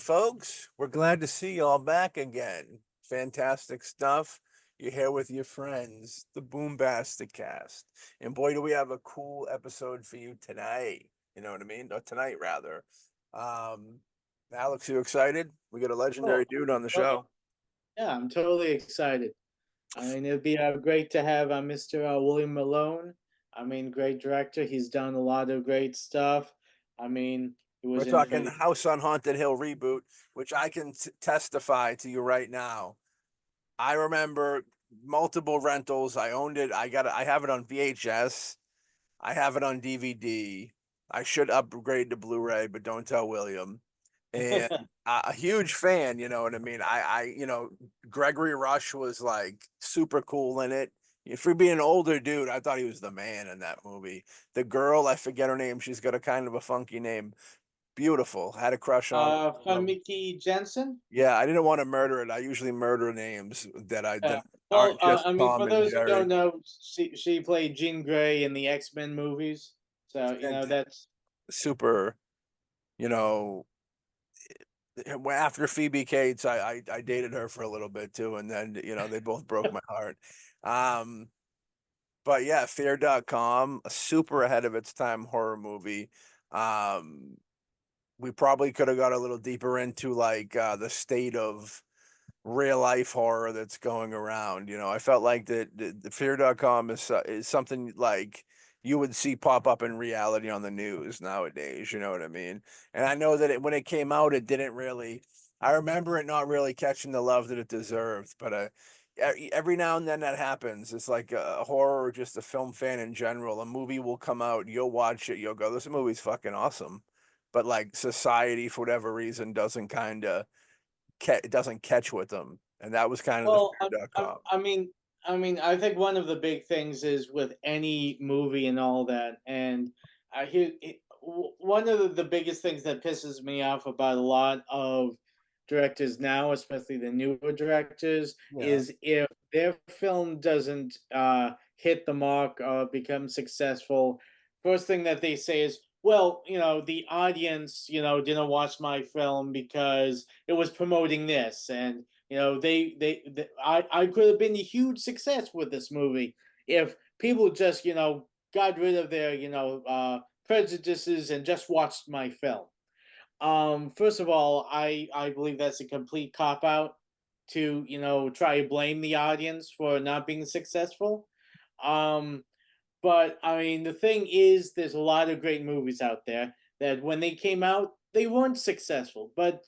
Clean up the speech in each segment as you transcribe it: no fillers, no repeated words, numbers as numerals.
folks. We're glad to see you all back again. Fantastic stuff. You're here with your friends, the BoomBastiCAST. And boy, do we have a cool episode for you tonight. You know what I mean? Or tonight, rather. Um, Alex, you excited? We got a Oh, legendary dude on the oh, show. yeah, I'm totally excited. I mean, it'd be great to have Mr. William Malone. I mean, great director. He's done a lot of great stuff. I mean, he We're was in talking Freddy. House on Haunted Hill reboot, which I can testify to you right now. I remember multiple rentals. I owned it. I have it on VHS. I have it on DVD. I should upgrade to Blu-ray, but don't tell William. And a huge fan, you know what I mean? Gregory Rush was like super cool in it. For being an older dude, I thought he was the man in that movie. The girl, I forget her name. She's got a kind of a funky name. Beautiful. Had a crush on her. Mickey Jensen. Yeah, I didn't want to murder it. I usually murder names that Well, aren't just I mean, Tom for and those who don't Jerry. know, she played Jean Grey in the X-Men movies. So And that's super, you know, after Phoebe Cates, I dated her for a little bit too, and then they both broke my heart. Um, but yeah, Fear.com, a super ahead of its time horror movie. Um, we probably could have got a little deeper into like the state of real life horror that's going around. I felt like the Fear.com is something like you would see pop up in reality on the news nowadays. You know what I mean? And I know that when it came out, it didn't really. I remember it not really catching the love that it deserved, but every now and then that happens. It's like a horror or just a film fan in general. A movie will come out, you'll watch it, you'll go, "This movie's fucking awesome," but like society, for whatever reason, doesn't kind of it doesn't catch with them, and that was kind of the well. fear.com. I think one of the big things is with any movie and all that, and one of the biggest things that pisses me off about a lot of directors now, especially the newer directors, Yeah. is if their film doesn't hit the mark or become successful, first thing that they say is, well, the audience, didn't watch my film because it was promoting this, and I could have been a huge success with this movie if people just got rid of their prejudices and just watched my film. First of all, I believe that's a complete cop out to try to blame the audience for not being successful. Um, but I mean, the thing is, there's a lot of great movies out there that when they came out, they weren't successful. But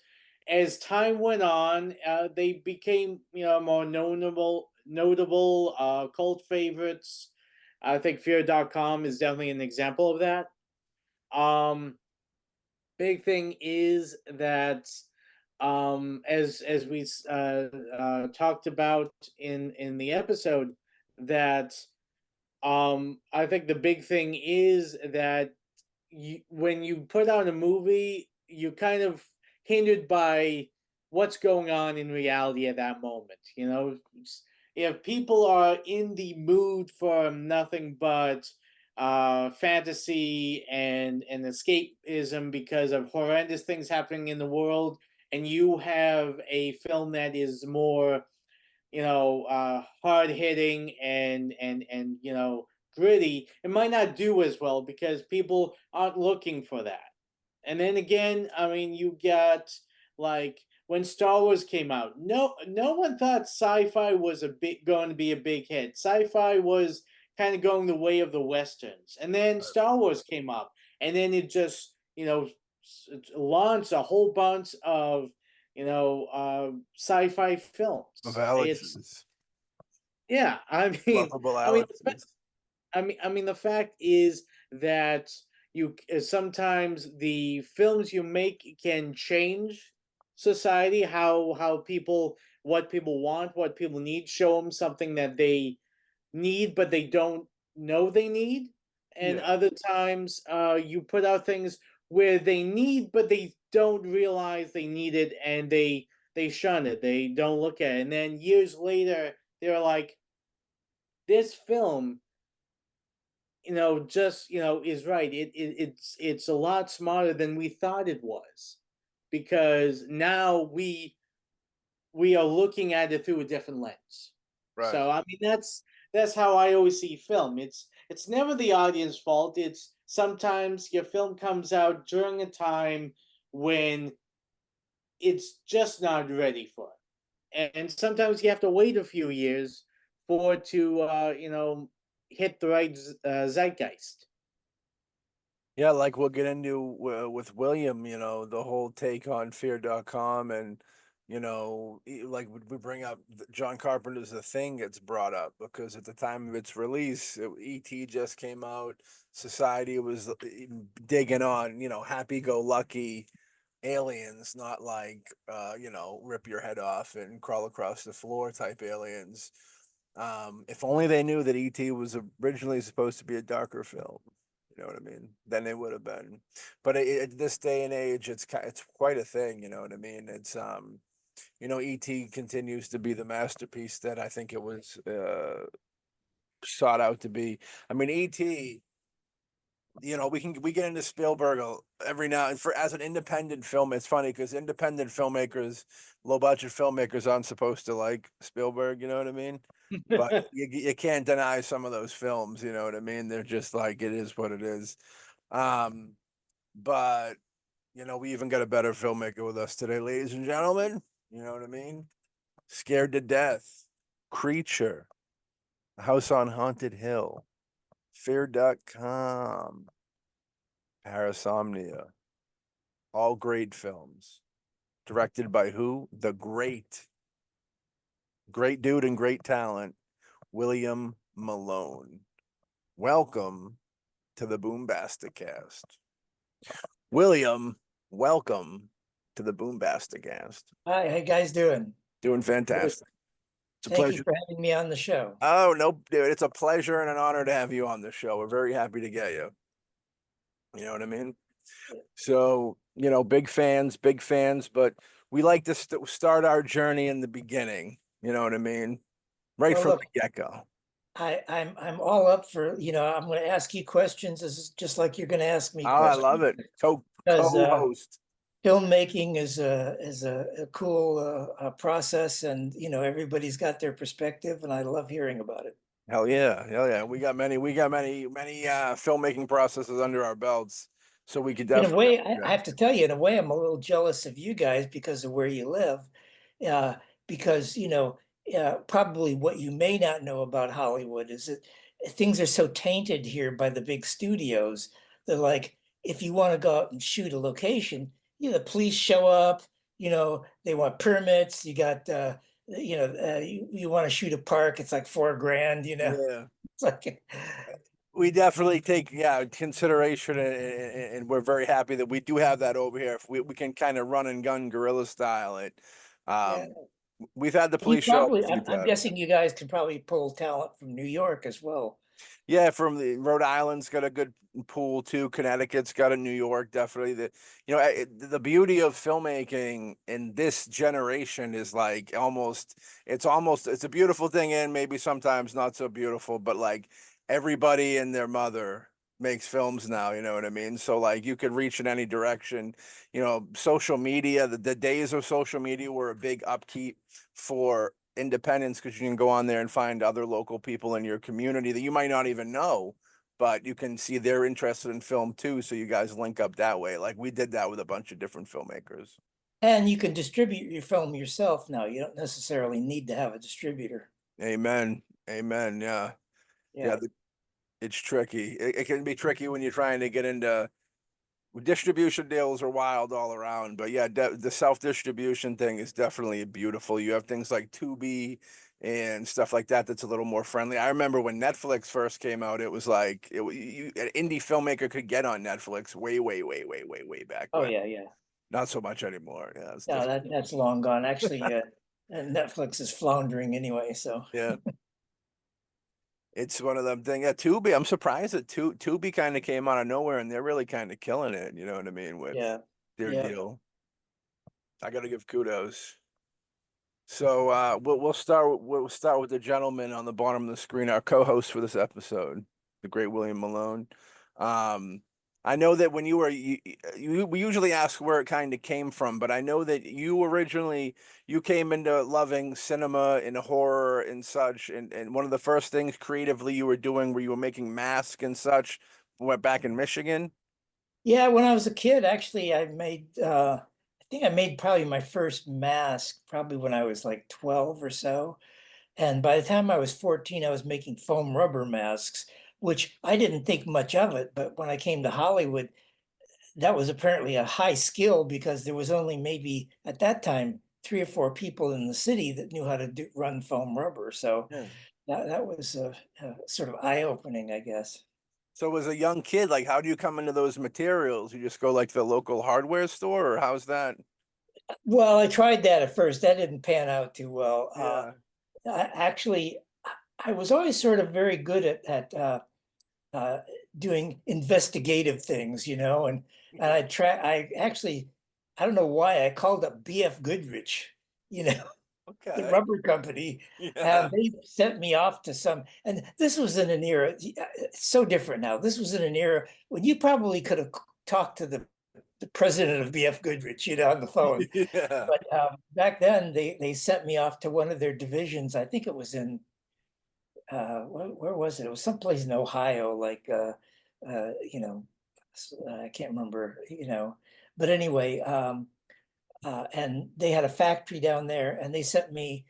as time went on, they became more notable cult favorites. I think Fear.com is definitely an example of that. Um, Big thing is that as we talked about in the episode, that I think the big thing is that when you put out a movie, you're kind of hindered by what's going on in reality at that moment. If people are in the mood for nothing but fantasy and escapism because of horrendous things happening in the world, and you have a film that is more hard hitting and gritty, it might not do as well because people aren't looking for that. And then again, I mean, you got like when Star Wars came out, no one thought sci-fi was going to be a big hit. Sci-fi was kind of going the way of the westerns, and then Star Wars came up, and then it just launched a whole bunch of sci-fi Of films. It's Alex's Yeah, lovable I mean, Alex's. the fact is that sometimes the films you make can change society, how people what people want, what people need, show them something that they need but they don't know they need. And Yeah. other times you put out things where they need but they don't realize they need it, and they shun it, they don't look at it, and then years later they're like, this film just is right. It's a lot smarter than we thought it was. because now we are looking at it through a different lens. Right. So I mean that's how I always see film. It's never the audience fault. It's sometimes your film comes out during a time when it's just not ready for it. And sometimes you have to wait a few years for it to hit the right zeitgeist. Yeah, like we'll get into with William, the whole take on Fear.com, and like we bring up John Carpenter's The Thing gets brought up because at the time of its release, E.T. just came out. Society was digging on, happy-go-lucky aliens, not like rip your head off and crawl across the floor type aliens. If only they knew that E.T. was originally supposed to be a darker film. You know what I mean? Then it would have been. But at this day and age, it's quite a thing. You know what I mean? It's E.T. continues to be the masterpiece that I think it was sought out to be. I mean, E.T. We get into Spielberg every now and for as an independent film. It's funny because independent filmmakers, low budget filmmakers, aren't supposed to like Spielberg. You know what I mean? But you can't deny some of those films. You know what I mean? They're just like it is what it is. Um, but we even got a better filmmaker with us today, ladies and gentlemen. You know what I mean? Scared to Death, Creature, House on Haunted Hill, Fear.com, Parasomnia, all great films. Directed by who? The great dude and great talent, William Malone. Welcome to the BoomBastiCAST. William, welcome to the BoomBastiCAST. Hi, how you guys doing? Doing fantastic. It's a Thank you pleasure. for having me on the show. Oh, no, dude, it's a pleasure and an honor to have you on the show. We're very happy to get you. You know what I mean? So, big fans, but we like to start our journey in the beginning. You know what I mean? Right Well, from look, the get-go. I'm all up for, I'm going to ask you questions just like you're going to ask me Oh, I questions. love it. Because Co-host. filmmaking is a cool process, and everybody's got their perspective, and I love hearing about it. Hell yeah. Hell yeah. We got many filmmaking processes under our belts. So we could In a definitely. way, I have to tell you, in a way, I'm a little jealous of you guys because of where you live. Uh, because, probably what you may not know about Hollywood is that things are so tainted here by the big studios. They're like, if you want to go out and shoot a location, the police show up, they want permits. You got, you want to shoot a park, it's like $4,000, Yeah. It's like, We definitely take consideration, and we're very happy that we do have that over here. If we can kind of run and gun guerrilla style it. yeah. Um, we've had the You police show up a probably, few I'm times. guessing you guys can probably pull talent from New York as well. Yeah, from the Rhode Island's got a good pool too. Connecticut's got a New York, definitely. The beauty of filmmaking in this generation is like it's a beautiful thing, and maybe sometimes not so beautiful, but like everybody and their mother makes films now, you know what I mean? So like you could reach in any direction. Social media, the days of social media were a big upkeep for independence because you can go on there and find other local people in your community that you might not even know, but you can see they're interested in film too. So you guys link up that way. Like we did that with a bunch of different filmmakers. And you can distribute your film yourself now. You don't necessarily need to have a distributor. Amen. Amen. Yeah. Yeah. Yeah. It's tricky. It can be tricky when you're trying to get into distribution deals are wild all around, but yeah, the self-distribution thing is definitely beautiful. You have things like Tubi and stuff like that that's a little more friendly. I remember when Netflix first came out, it was like an indie filmmaker could get on Netflix way back Oh when. yeah, yeah. Not so much anymore. Yeah, it's No, different. that's long gone. Actually, Netflix is floundering anyway. So Yeah. It's one of them things. Yeah, Tubi. I'm surprised that Tubi kind of came out of nowhere, and they're really kind of killing it. You know what I mean with yeah, their yeah. deal. I got to give kudos. So we'll start with the gentleman on the bottom of the screen, our co-host for this episode, the great William Malone. Um, I know that when you were we usually ask where it kind of came from, but I know that you originally you came into loving cinema and horror and such, and one of the first things creatively you were doing where you were making masks and such, went back in Michigan. Yeah, when I was a kid, actually, I think I made probably my first mask probably when I was like 12 or so. And by the time I was 14, I was making foam rubber masks, which I didn't think much of it. But when I came to Hollywood, that was apparently a high skill because there was only maybe at that time 3 or 4 people in the city that knew how to run foam rubber. So Yeah. that was sort of eye-opening, I guess. So as a young kid, like how do you come into those materials? You just go like the local hardware store, or how's that? Well, I tried that at first. That didn't pan out too well. Yeah. Actually, I was always sort of very good at uh, doing investigative things, and I actually, I don't know why I called up BF Goodrich, you know, the Okay. rubber company, Yeah. and they sent me off to some. And this was in an era, it's so different now. This was in an era when you probably could have talked to the president of BF Goodrich, on the phone. Yeah. But back then, they sent me off to one of their divisions. I think it was in where was it? It was someplace in Ohio, like I can't remember, But anyway, and they had a factory down there, and they sent me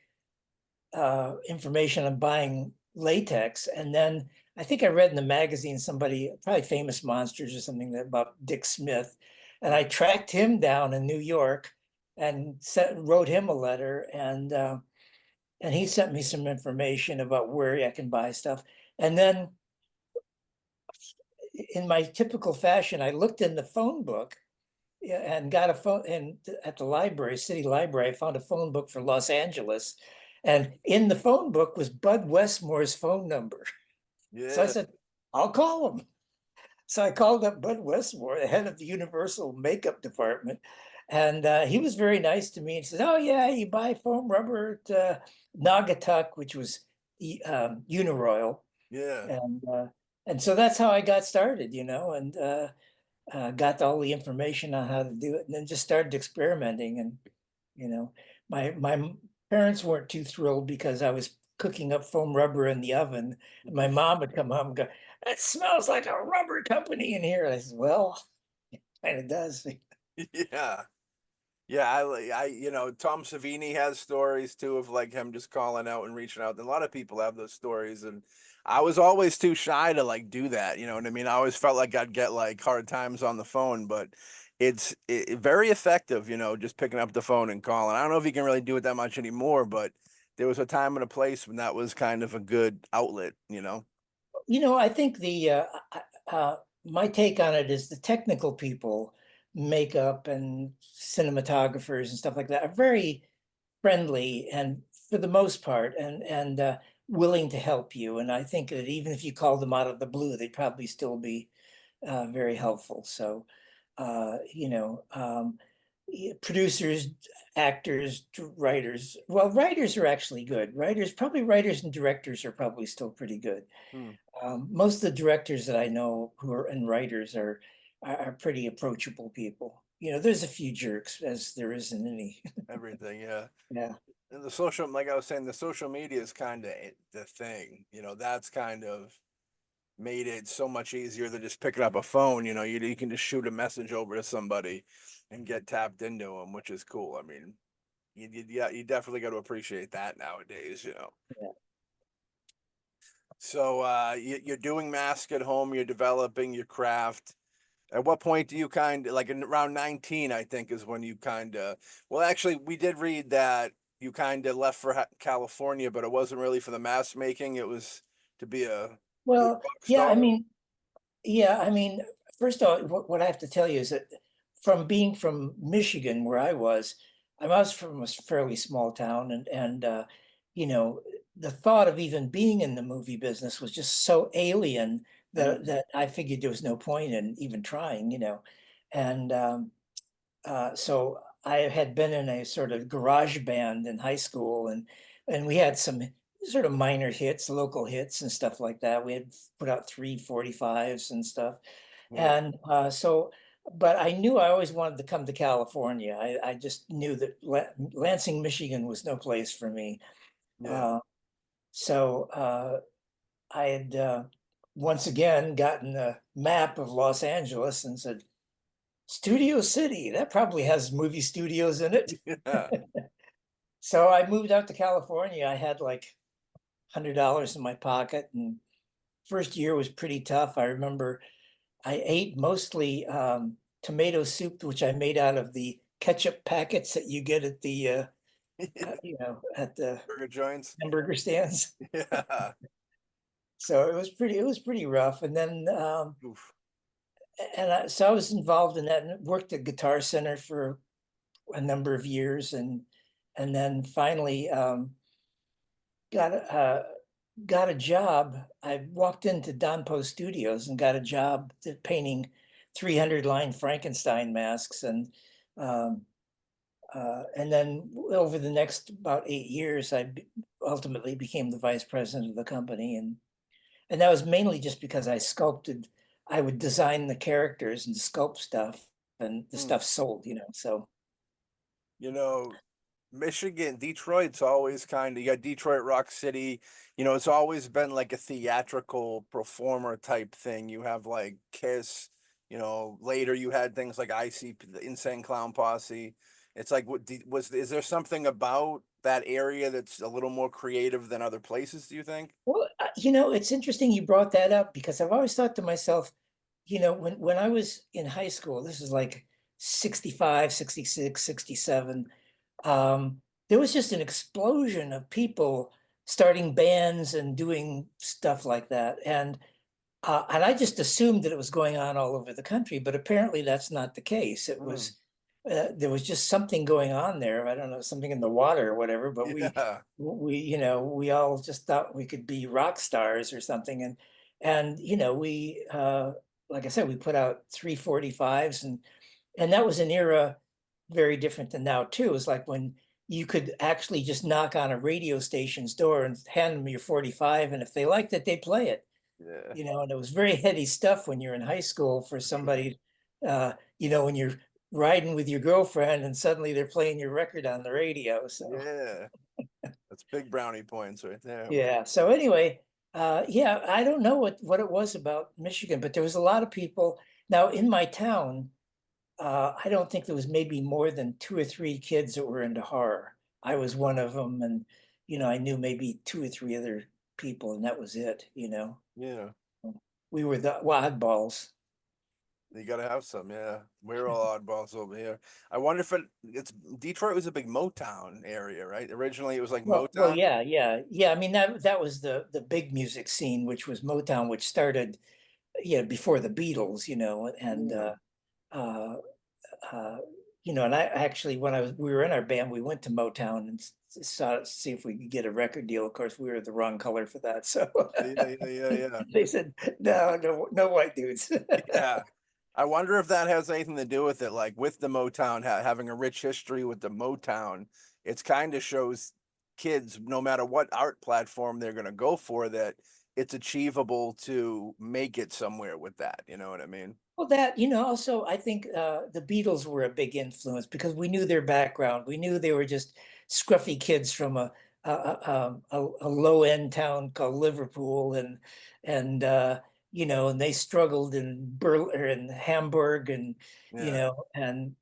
information on buying latex, and then I think I read in the magazine somebody, probably Famous Monsters or something, about Dick Smith, and I tracked him down in New York and wrote him a letter, and he sent me some information about where I can buy stuff. And then in my typical fashion, I looked in the phone book, yeah, and got a phone and at the library, city library, I found a phone book for Los Angeles. And in the phone book was Bud Westmore's phone number. So I Yeah. said, I'll call him. So I called up Bud Westmore, the head of the Universal makeup department. And he was very nice to me and said, oh, yeah, you buy foam rubber at Naugatuck, which was Uniroyal. Yeah. And so that's how I got started, and got all the information on how to do it, and then just started experimenting. And you know, my parents weren't too thrilled because I was cooking up foam rubber in the oven, and my mom would come home and go, "It smells like a rubber company in here." And I said, "Well, it kind of does." Yeah. Yeah, Tom Savini has stories too of like him just calling out and reaching out. And a lot of people have those stories, and I was always too shy to like do that. You know what I mean? I always felt like I'd get like hard times on the phone, but very effective. Just picking up the phone and calling. I don't know if you can really do it that much anymore, but there was a time and a place when that was kind of a good outlet. I think my take on it is the technical people, makeup and cinematographers and stuff like that, are very friendly and for the most part, and willing to help you. And I think that even if you call them out of the blue, they'd probably still be very helpful. So, producers, actors, writers. Well, writers are actually good. Writers and directors are probably still pretty good. Hmm. Most of the directors that I know who are and writers are pretty approachable people. There's a few jerks, as there is in any. Everything, yeah. Yeah. And the social, like I was saying, the social media is kind of the thing. That's kind of made it so much easier than just picking up a phone. You can just shoot a message over to somebody and get tapped into them, which is cool. I mean, yeah, you definitely got to appreciate that nowadays. Yeah. So you're doing mask at home, you're developing your craft. At what point do you kind of like around 19, I think is when you kind of, well, actually, we did read that you kind of left for California, but it wasn't really for the mask making. It was to be a good Well, rock yeah, star. I mean, first of all, what I have to tell you is that from being from Michigan, where I was from a fairly small town, and you know, the thought of even being in the movie business was just so alien that Mm. I figured there was no point in even trying. And so I had been in a sort of garage band in high school, and we had some sort of minor hits, local hits and stuff like that. We had put out 345s and stuff. Yeah. And so, but I knew I always wanted to come to California. I just knew that Lansing, Michigan was no place for me. Yeah. Uh, so I had once again gotten a map of Los Angeles and said, Studio City, that probably has movie studios in it. Yeah. So I moved out to California. I had like $100 in my pocket, and first year was pretty tough. I remember I ate mostly tomato soup, which I made out of the ketchup packets that you get at the at the Burger joints. hamburger stands. Yeah. So it was pretty rough. And then Oof. so I was involved in that and worked at Guitar Center for a number of years, and then finally got got a job. I walked into Don Post Studios and got a job painting 300-line Frankenstein masks, and then over the next about 8 years, ultimately became the vice president of the company, and that was mainly just because I sculpted. I would design the characters and sculpt stuff, and the Mm. stuff sold, So You know, Michigan, Detroit's always kind of, you got Detroit Rock City, it's always been like a theatrical performer type thing. You have like Kiss, later you had things like the Insane Clown Posse. It's like, is there something about that area that's a little more creative than other places, do you think? well, it's interesting you brought that up because I've always thought to myself, when I was in high school, this is like 65, 66, 67. There was just an explosion of people starting bands and doing stuff like that. And I just assumed that it was going on all over the country, but apparently that's not the case. Mm. There was just something going on there. I don't know, something in the water or whatever, but Yeah. we all just thought we could be rock stars or something. And we like I said, we put out 345s, and that was an era very different than now too. It was like when you could actually just knock on a radio station's door and hand them your 45, and if they liked it, they'd play it. Yeah. And it was very heady stuff when you're in high school for somebody, when you're riding with your girlfriend and suddenly they're playing your record on the radio. So Yeah. That's big brownie points right there. yeah. So anyway, yeah, I don't know what it was about Michigan, but there was a lot of people. Now in my town, I don't think there was maybe more than 2 or 3 kids that were into horror. I was one of them, and I knew maybe 2 or 3 other people, and that was it. Yeah. We were the oddballs. You gotta have some, yeah. We're all oddballs over here. I wonder if it's Detroit was a big Motown area, right? Originally it was like Well, Motown. yeah. I mean, that was the big music scene, which was Motown, which started, before the Beatles, and Yeah. uh, uh, and I actually, when we were in our band, we went to Motown and saw see if we could get a record deal. Of course, we were the wrong color for that, so Yeah. they said no white dudes. Yeah. I wonder if that has anything to do with it, like with the Motown having a rich history with the Motown. It's kind of shows kids, no matter what art platform they're gonna go for, that it's achievable to make it somewhere with that. You know what I mean? Well, also, I think the Beatles were a big influence because we knew their background. We knew they were just scruffy kids from a low end town called Liverpool, and they struggled in in Hamburg, and Yeah. and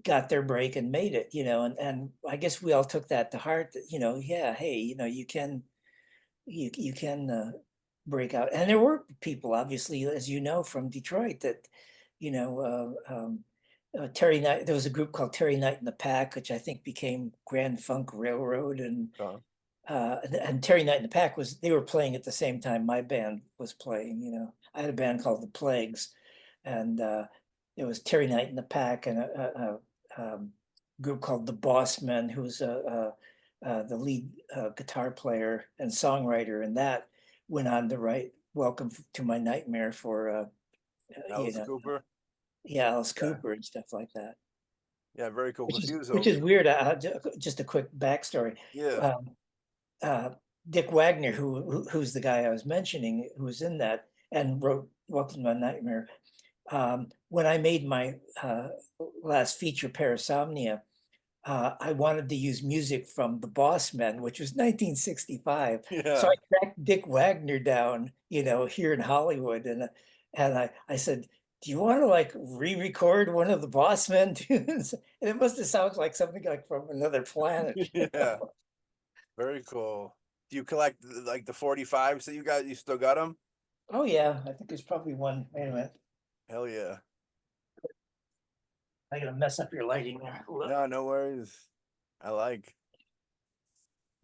got their break and made it. And I guess we all took that to heart. That yeah, hey, you can break out. And there were people, obviously, as you know, from Detroit that, you know, Terry Knight. There was a group called Terry Knight and the Pack, which I think became Grand Funk Railroad, and Terry Knight and the Pack they were playing at the same time my band was playing. I had a band called the Plagues, and it was Terry Knight and the Pack and a group called the Boss Men, who's the lead guitar player and songwriter, and that went on to write "Welcome to My Nightmare" for Alice Cooper. yeah, Alice Yeah. Cooper and stuff like that. Yeah, very cool. Which Because is he was which is weird. Just a quick backstory. yeah. Um, Dick Wagner, who's the guy I was mentioning, who was in that and wrote Welcome to My Nightmare. When I made my last feature, Parasomnia, I wanted to use music from The Boss Men, which was 1965. So Yeah. I tracked Dick Wagner down, here in Hollywood, and I said, "Do you want to like re-record one of the Boss Men tunes?" And it must have sounded like something like from another planet. Yeah. Very cool. Do you collect like the 45s that you got? You still got them? Oh yeah, I think there's probably one. Wait a minute, Hell yeah. I'm gonna mess up your lighting there. Look, No, no worries. I like.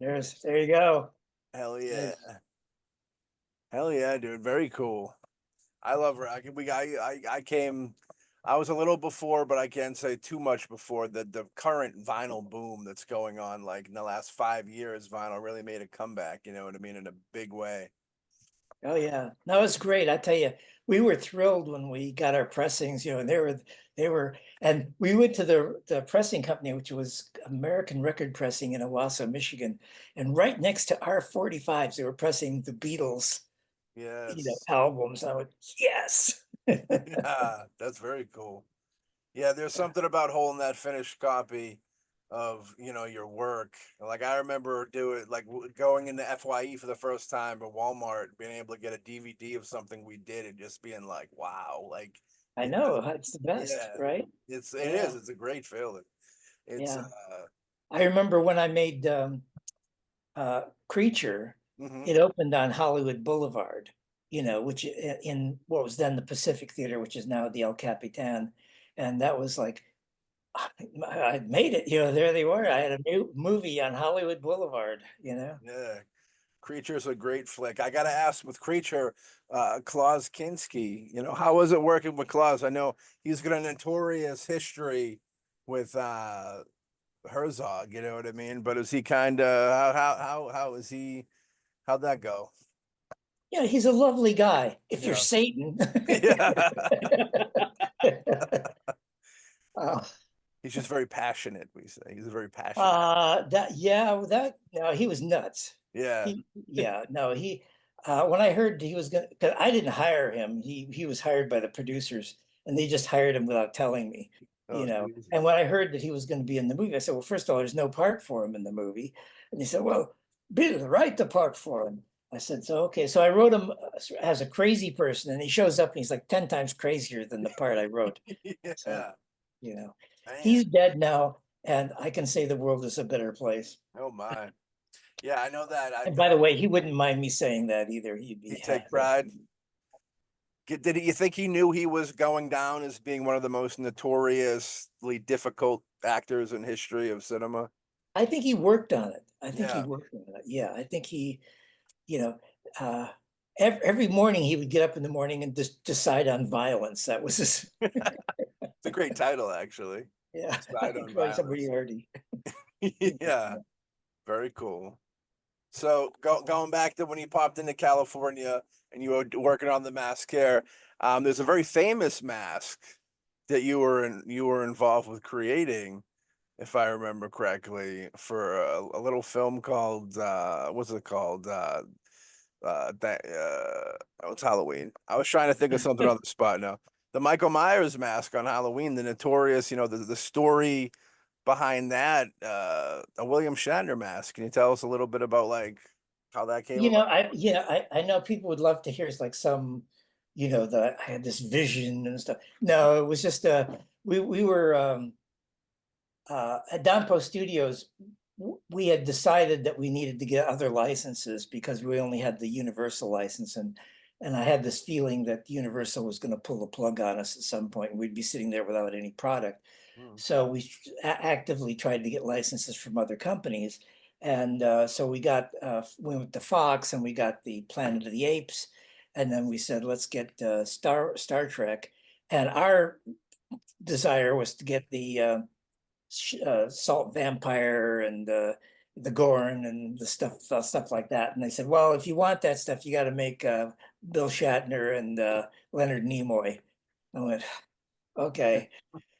there you go. Hell yeah. There's- Hell yeah, dude. Very cool. I love her. I came. I was a little before, but I can't say too much before the current vinyl boom that's going on. Like in the last 5 years, vinyl really made a comeback. You know what I mean? In a big way. Oh yeah, no, it's great. I tell you, we were thrilled when we got our pressings, and and we went to the pressing company, which was American Record Pressing in Owasso, Michigan, and right next to our 45s, they were pressing the Beatles, Yes. albums. I went, yes. Yeah, that's very cool. Yeah, there's something about holding that finished copy of, your work. Like I remember doing like going into FYE for the first time at Walmart, being able to get a DVD of something we did and just being like, wow, like I it know, just it's the best, yeah, right? it is. Yeah, It's a great feeling. It's yeah. I remember when I made Creature, mhm. it opened on Hollywood Boulevard, which in what was then the Pacific Theater, which is now the El Capitan. And that was like, I made it, there they were. I had a new movie on Hollywood Boulevard. Yeah. Creature's a great flick. I gotta ask with Creature, Klaus Kinski, how was it working with Klaus? I know he's got a notorious history with Herzog, you know what I mean? But is he kind of how is he? How'd that go? Yeah, he's a lovely guy if you're Yeah, Satan. yeah. Uh, He's just very passionate. We say he's a very passionate. no, he was nuts. Yeah. Yeah, no, when I heard he was gonna, 'cause I didn't hire him, he was hired by the producers, and they just hired him without telling me, Oh, Jesus. and when I heard that he was gonna be in the movie, I said, well, first of all, there's no part for him in the movie. And he said, well, Bill, write the part for him. I said, so, okay. So I wrote him as a crazy person, and he shows up and he's like 10 times crazier than the part I wrote. So, Yeah, you know, man. he's dead now, and I can say the world is a better place. Oh my. Yeah, I know that. And by the way, he wouldn't mind me saying that either. He'd be He take happy. pride. Did you think he knew he was going down as being one of the most notoriously difficult actors in history of cinema? I think he worked on it. I think he Yeah, worked on it. Yeah, I think you know, uh, every morning he would get up in the morning and just decide on violence. That was his, it's a great title, actually. yeah, Decide on probably somebody Violence. already. Yeah, very cool. So going back to when you popped into California and you were working on the mask here, there's a very famous mask that you were involved with creating, if I remember correctly, for a little film called what's it called? That oh, it's Halloween. I was trying to think of something on the spot now. The Michael Myers mask on Halloween, the notorious, the story behind that, a William Shatner mask. Can you tell us a little bit about like how that came about? I know people would love to hear it's like some, that I had this vision and stuff. No, it was just we were at Donpo Studios, we had decided that we needed to get other licenses because we only had the Universal license, and I had this feeling that Universal was going to pull the plug on us at some point, and we'd be sitting there without any product. Hmm. So we actively tried to get licenses from other companies, and so we went to Fox, and we got the Planet of the Apes, and then we said, let's get Star Trek, and our desire was to get the Salt Vampire and the Gorn and the stuff like that. And they said, well, if you want that stuff, you got to make Bill Shatner and Leonard Nimoy. I went, okay.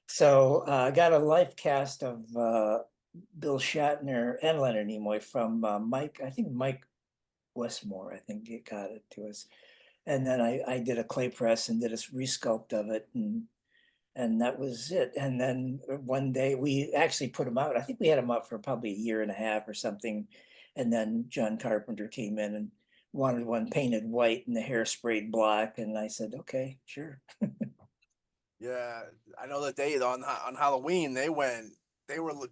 So I got a life cast of Bill Shatner and Leonard Nimoy from Mike. I think Mike Westmore. I think it got it to us. And then I did a clay press and did a resculpt of it, and that was it. And then one day we actually put them out. I think we had them up for probably a year and a half or something. And then John Carpenter came in and wanted one painted white and the hair sprayed black. And I said, okay, sure. Yeah, I know that they on Halloween they were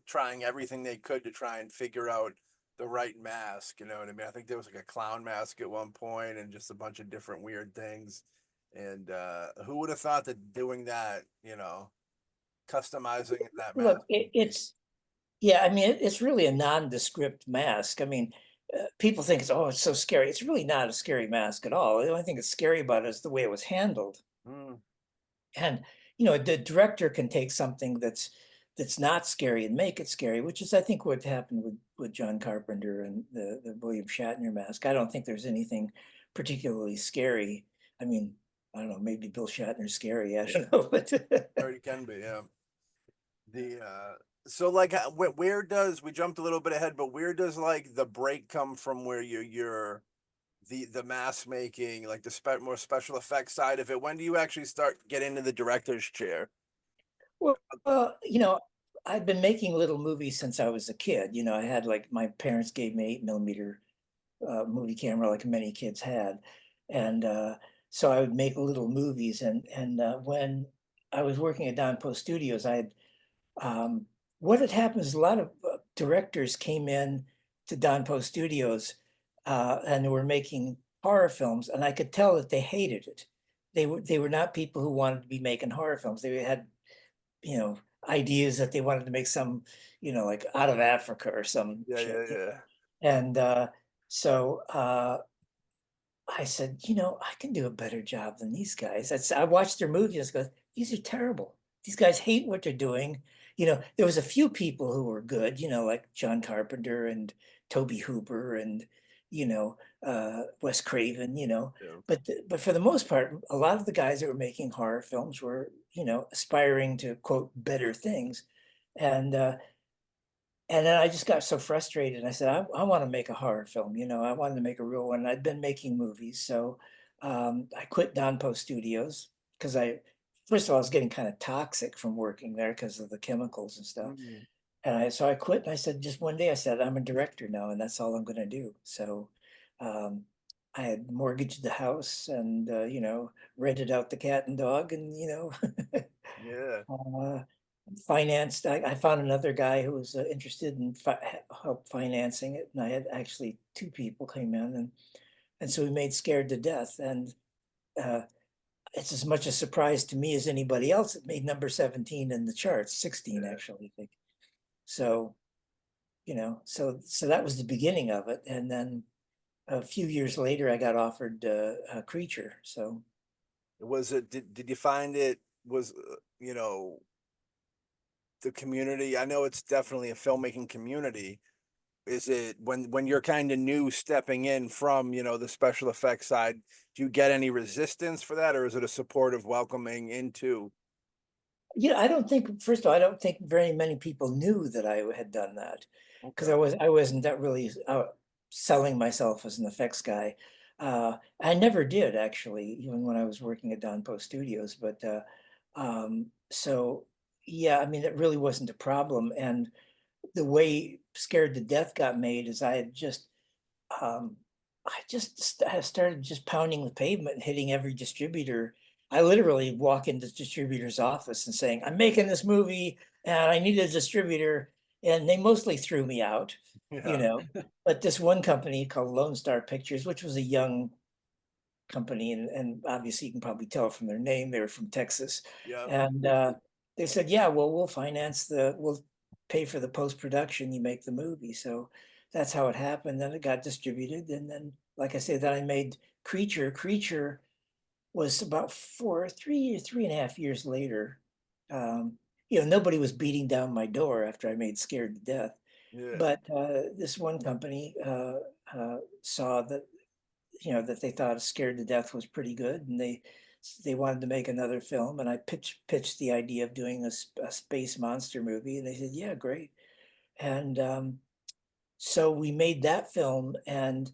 trying everything they could to try and figure out the right mask. You know what I mean? I think there was like a clown mask at one point and just a bunch of different weird things. And who would have thought that doing that, customizing that mask? Look, yeah, I mean, it's really a nondescript mask. I mean, people think it's, oh, it's so scary. It's really not a scary mask at all. The only thing that's scary about it is the way it was handled. Mm, And the director can take something that's not scary and make it scary, which is I think what happened with John Carpenter and the William Shatner mask. I don't think there's anything particularly scary. I mean, I don't know, maybe Bill Shatner's scary. I don't know, but already can be, yeah. The so like where does we jumped a little bit ahead, but where does like the break come from where you're the mask making, like the more special effects side of it? When do you actually start get into the director's chair? well, I've been making little movies since I was a kid. I had like my parents gave me 8 millimeter movie camera, like many kids had, and so I would make little movies. And when I was working at Don Post Studios, I had what had happened is a lot of directors came in to Don Post Studios and they were making horror films, and I could tell that they hated it. They were not people who wanted to be making horror films. They had you know ideas that they wanted to make some like Out of Africa or some Yeah, shit. yeah, yeah. And so I said, I can do a better job than these guys. I watched their movies and go, these are terrible. These guys hate what they're doing. There was a few people who were good, like John Carpenter and Toby Hooper and, Wes Craven, Yeah. but for the most part, a lot of the guys that were making horror films were, aspiring to quote better things. And and then I just got so frustrated. I said, I want to make a horror film. I wanted to make a real one. I'd been making movies. So I quit Don Post Studios because first of all, I was getting kind of toxic from working there because of the chemicals and stuff. Mm. And so I quit and I said, just one day I said, I'm a director now and that's all I'm going to do. So um, I had mortgaged the house and, rented out the cat and dog and, Yeah. uh, financed. I found another guy who was interested in help financing it, and I had actually two people came in, and so we made Scared to Death, and uh, it's as much a surprise to me as anybody else. It made number 17 in the charts, 16 Yeah. actually, I think. So so that was the beginning of it, and then a few years later, I got offered a Creature. So Was it did you find it was the community? I know it's definitely a filmmaking community. Is it when you're kind of new stepping in from, the special effects side, do you get any resistance for that, or is it a supportive welcoming into? I don't think, first of all, I don't think very many people knew that I had done that because Okay. I wasn't that really selling myself as an effects guy. I never did actually, even when I was working at Don Post Studios. But so yeah, I mean, it really wasn't a problem. And the way Scared to Death got made is um, I started just pounding the pavement and hitting every distributor. I literally walk into the distributor's office and saying, I'm making this movie and I need a distributor. And they mostly threw me out, you Yeah. know. But this one company called Lone Star Pictures, which was a young company, and obviously you can probably tell from their name, they were from Texas. Yeah. And they said, yeah, well, we'll pay for the post-production, you make the movie. So that's how it happened. Then it got distributed. And then, like I said, then I made Creature. Creature was about 3.5 years later. Um, nobody was beating down my door after I made Scared to Death. Yeah. But this one company saw that that they thought Scared to Death was pretty good, and they wanted to make another film, and I pitched the idea of doing a space monster movie, and they said, yeah, great. And so we made that film, and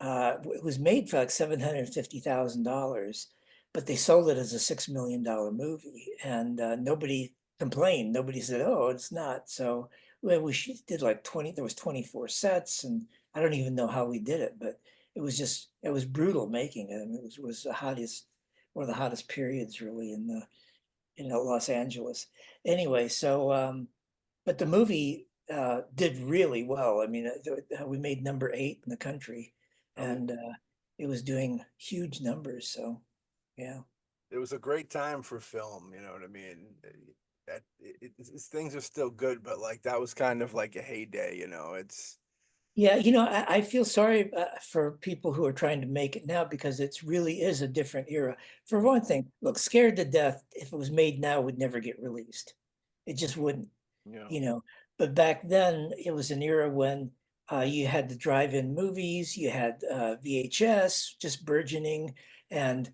it was made for like $750,000, but they sold it as a $6 million movie, and nobody complained. Nobody said, "Oh, it's not." So well, did like 20. There was 24 sets, and I don't even know how we did it, but it was brutal making it. I mean, it was the hottest, one of the hottest periods really in Los Angeles. Anyway, so but the movie did really well. I mean, we made number 8 in the country, I mean, and it was doing huge numbers. So, yeah. it was a great time for film. You know what I mean? Things are still good, but like that was kind of like a heyday. You know, it's Yeah, I feel sorry for people who are trying to make it now because it's really is a different era. For one thing, look, Scared to Death, if it was made now, would never get released. It just wouldn't. you know, you know. But back then, it was an era when you had the drive-in movies, you had VHS just burgeoning, and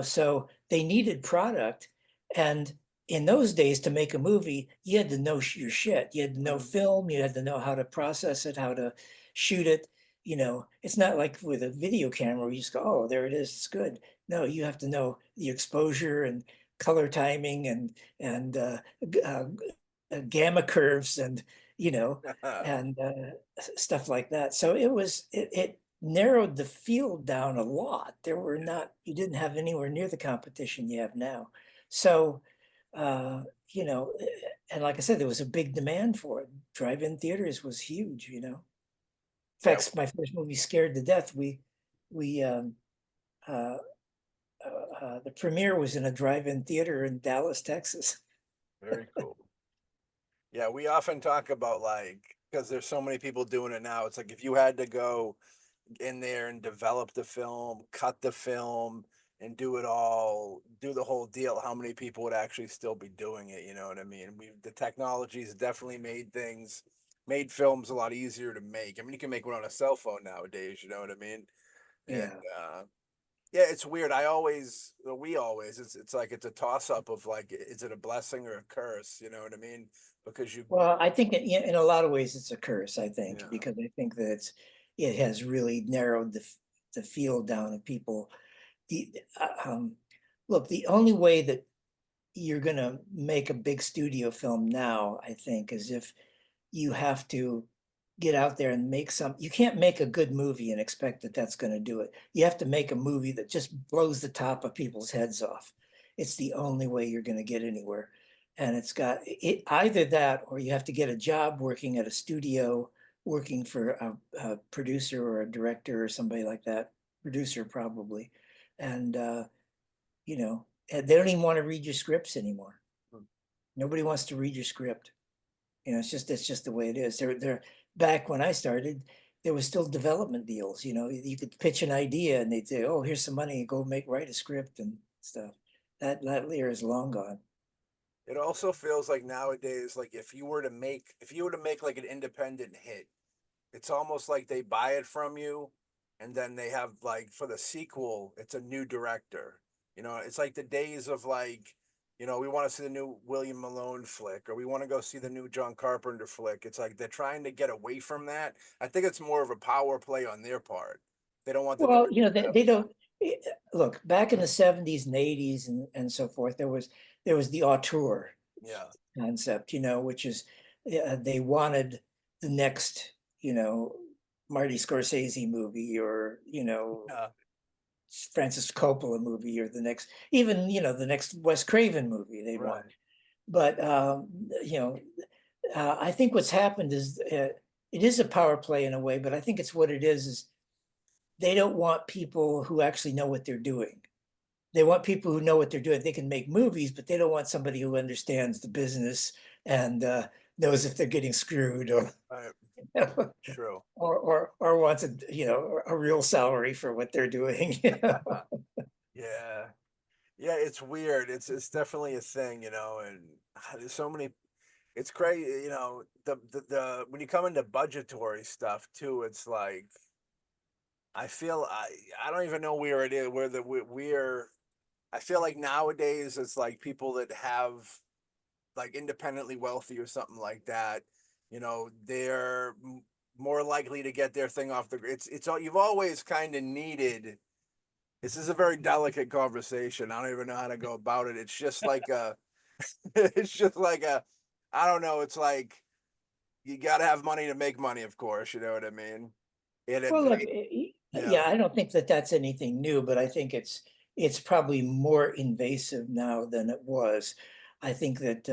so they needed product. And in those days, to make a movie, you had to know your shit. You had to know mm, film. You had to know how to process it, how to shoot it. It's not like with a video camera where you just go, "Oh, there it is, it's good." No, you have to know the exposure and color timing and gamma curves and you know and stuff like that. So it narrowed the field down a lot. There were not You didn't have anywhere near the competition you have now. So uh you know and like I said, there was a big demand for it. Drive-in theaters was huge. In yeah, fact, my first movie, Scared to Death, we uh, the premiere was in a drive-in theater in Dallas, Texas. very cool. Yeah, we often talk about like because there's so many people doing it now. It's like if you had to go in there and develop the film, cut the film, and do it all, do the whole deal, how many people would actually still be doing it? You know what I mean? The technology's definitely made films a lot easier to make. I mean, you can make one on a cell phone nowadays. You know what I mean? And Yeah. yeah, it's weird. We always, it's like it's a toss up of like, is it a blessing or a curse? You know what I mean? Because Well, I think in a lot of ways it's a curse, I think, yeah, because I think that it has really narrowed the field down of people. The Look, the only way that you're going to make a big studio film now, I think, is if you have to get out there and you can't make a good movie and expect that that's going to do it. You have to make a movie that just blows the top of people's heads off. It's the only way you're going to get anywhere. And it's got it either that, or you have to get a job working at a studio, working for a producer or a director or somebody like that, producer probably. And and they don't even want to read your scripts anymore. Nobody wants to read your script. It's just the way it is. They're back when I started, there was still development deals. You could pitch an idea and they'd say, "Oh, here's some money, go write a script and stuff." That era is long gone. it also feels like nowadays, like if you were to make like an independent hit, it's almost like they buy it from you, and then they have like for the sequel, it's a new director. It's like the days of like, we want to see the new William Malone flick, or we want to go see the new John Carpenter flick. It's like they're trying to get away from that. I think it's more of a power play on their part. They don't want the Well, director to have they don't look back in the 70s and 80s and so forth. There was the auteur yeah, concept, which is they wanted the next, Marty Scorsese movie or, yeah, Francis Coppola movie or the next, even, the next Wes Craven movie they want. right. But, I think what's happened is it is a power play in a way, but I think it's what it is they don't want people who actually know what they're doing. They want people who know what they're doing. They can make movies, but they don't want somebody who understands the business and knows if they're getting screwed or Right. or True. or wants a real salary for what they're doing. Yeah. Yeah, it's weird. It's definitely a thing, and there's so many. It's crazy, the when you come into budgetary stuff too. It's like I don't even know where it is. Where we're I feel like nowadays it's like people that have like independently wealthy or something like that. They're more likely to get their thing off the. It's all you've always kind of needed. This is a very delicate conversation. I don't even know how to go about it. It's just like a. It's just like a. I don't know. It's like you got to have money to make money, of course. You know what I mean? And Well, look, yeah, yeah, I don't think that that's anything new, but I think it's probably more invasive now than it was. I think that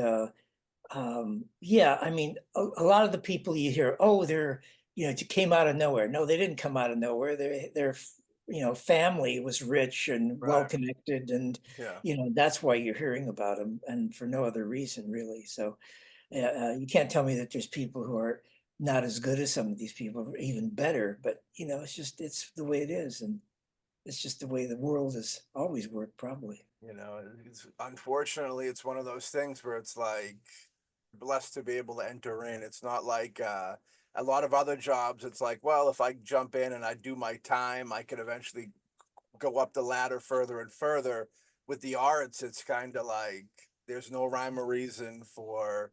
yeah, I mean, a lot of the people you hear, oh, they're, it came out of nowhere. No, they didn't come out of nowhere. Their family was rich and well right. connected, and Yeah, that's why you're hearing about them, and for no other reason, really. So you can't tell me that there's people who are not as good as some of these people, or even better. But it's the way it is, and it's just the way the world has always worked, probably. it's unfortunately it's one of those things where it's like blessed to be able to enter in. It's not like a lot of other jobs. It's like, well, if I jump in and I do my time, I could eventually go up the ladder further and further. With the arts, it's kind of like there's no rhyme or reason for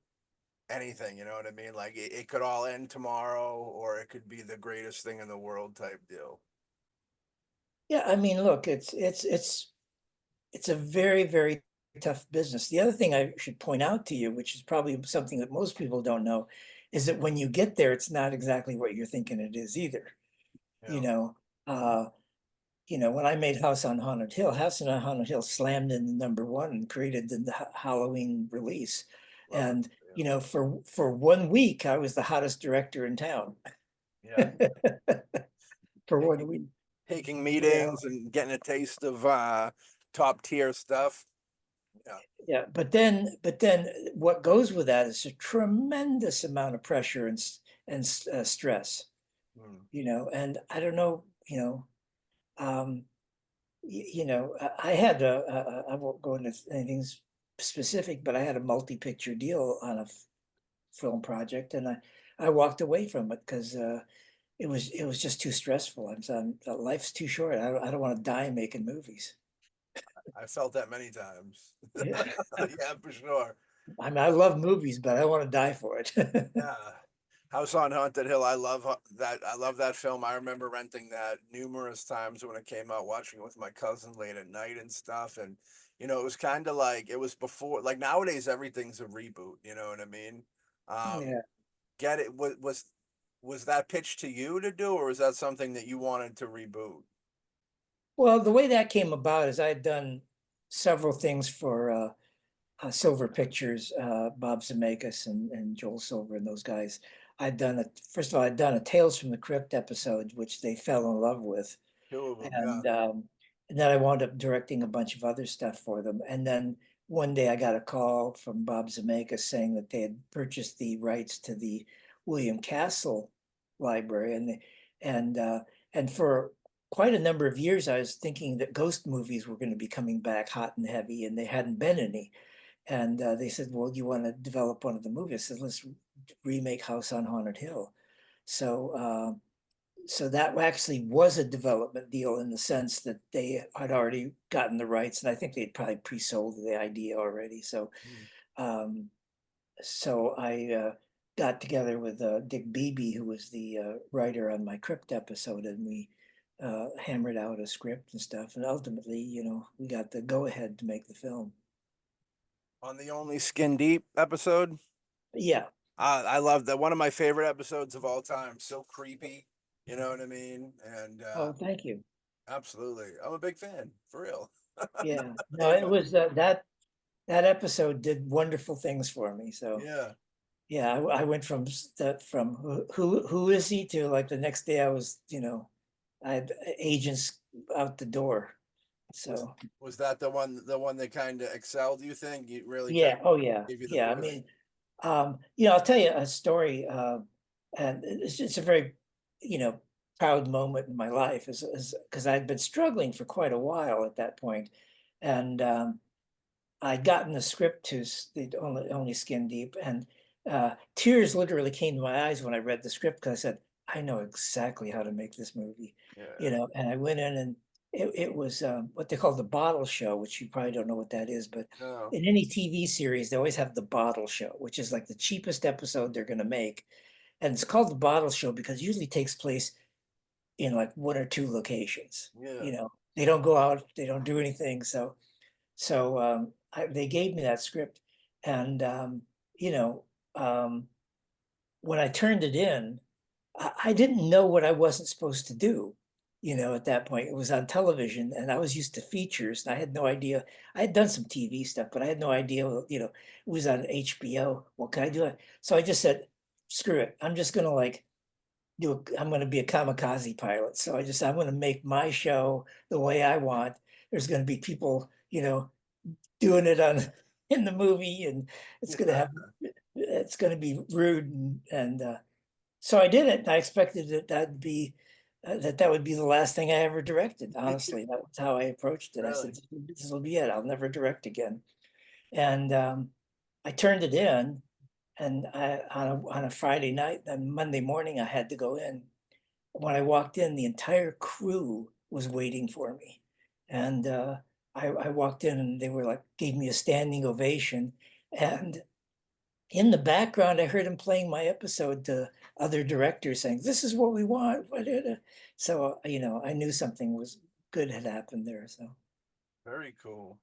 anything. You know what I mean? Like it could all end tomorrow, or it could be the greatest thing in the world type deal. Yeah, I mean, look, it's a very, very tough business. The other thing I should point out to you, which is probably something that most people don't know, is that when you get there, it's not exactly what you're thinking it is either. You Yeah. know, uh, when I made House on Haunted Hill slammed in the #1 and created the Halloween release. Love it. And, for 1 week, I was the hottest director in town. Yeah. For Yeah. 1 week. Taking You know, meetings and getting a taste of top tier stuff. Yeah. yeah, but then what goes with that is a tremendous amount of pressure and stress, Mm. and I don't know, um, I had I won't go into anything specific, but I had a multi-picture deal on a film project, and I walked away from it because it was just too stressful. Life's too short. I don't want to die making movies. I felt that many times. Yeah. Yeah, for sure. I mean, I love movies, but I don't want to die for it. Yeah. House on Haunted Hill. I love that. I love that film. I remember renting that numerous times when it came out, watching it with my cousin late at night and stuff. And it was kind of like it was before. Like nowadays, everything's a reboot. You know what I mean? Um, Yeah. get it? Was that pitched to you to do, or was that something that you wanted to reboot? Well, the way that came about is I had done several things for Silver Pictures, Bob Zemeckis and Joel Silver and those guys. First of all, I'd done a Tales from the Crypt episode, which they fell in love with. Two of them, yeah. And then I wound up directing a bunch of other stuff for them. And then one day I got a call from Bob Zemeckis saying that they had purchased the rights to the William Castle library, and uh, and for quite a number of years I was thinking that ghost movies were going to be coming back hot and heavy, and they hadn't been any. And they said, "Well, do you want to develop one of the movies?" I said, "Let's remake House on Haunted Hill." So so that actually was a development deal in the sense that they had already gotten the rights, and I think they'd probably pre-sold the idea already. So, Mm. um, I got together with Dick Beebe, who was the writer on my Crypt episode, and we hammered out a script and stuff. And ultimately, we got the go-ahead to make the film. On the Only Skin Deep episode, Yeah. I love that. One of my favorite episodes of all time. So creepy, you know what I mean? And Oh, thank you. absolutely, I'm a big fan for real. Yeah. No, You it know, was that episode did wonderful things for me. So. yeah. Yeah, I went from who is he to, like, the next day I was, I had agents out the door. Was So was that the one that kind of excelled? You think you really kind yeah, oh of yeah, gave you the yeah. I push? mean, I'll tell you a story, and it's a very, you know, proud moment in my life, is because I'd been struggling for quite a while at that point, and I'd gotten the script to the only Skin Deep, and tears literally came to my eyes when I read the script because I said, I know exactly how to make this movie, Yeah. and I went in, and it was what they call the bottle show, which you probably don't know what that is, but No. in any TV series, they always have the bottle show, which is like the cheapest episode they're going to make. and it's called the Bottle Show because it usually takes place in like one or two locations. Yeah. They don't go out, they don't do anything. They gave me that script, and you know, um, when I turned it in, I didn't know what I wasn't supposed to do. At that point, it was on television, and I was used to features, and I had no idea. I had done some TV stuff, but I had no idea. It was on HBO. What can I do? So I just said, "Screw it! I'm just gonna I'm going to be a kamikaze pilot." So I'm going to make my show the way I want. There's going to be people, doing it on in the movie, and it's going to be rude, and so I did it. And I expected that would be the last thing I ever directed. Honestly, that was how I approached it. I Really? said, "This will be it. I'll never direct again." And I turned it in, and on a Friday night, and Monday morning, I had to go in. When I walked in, the entire crew was waiting for me, and I walked in, and they were like, gave me a standing ovation, and in the background, I heard him playing my episode to other directors, saying, "This is what we want." So I knew something was good had happened there. So Very cool.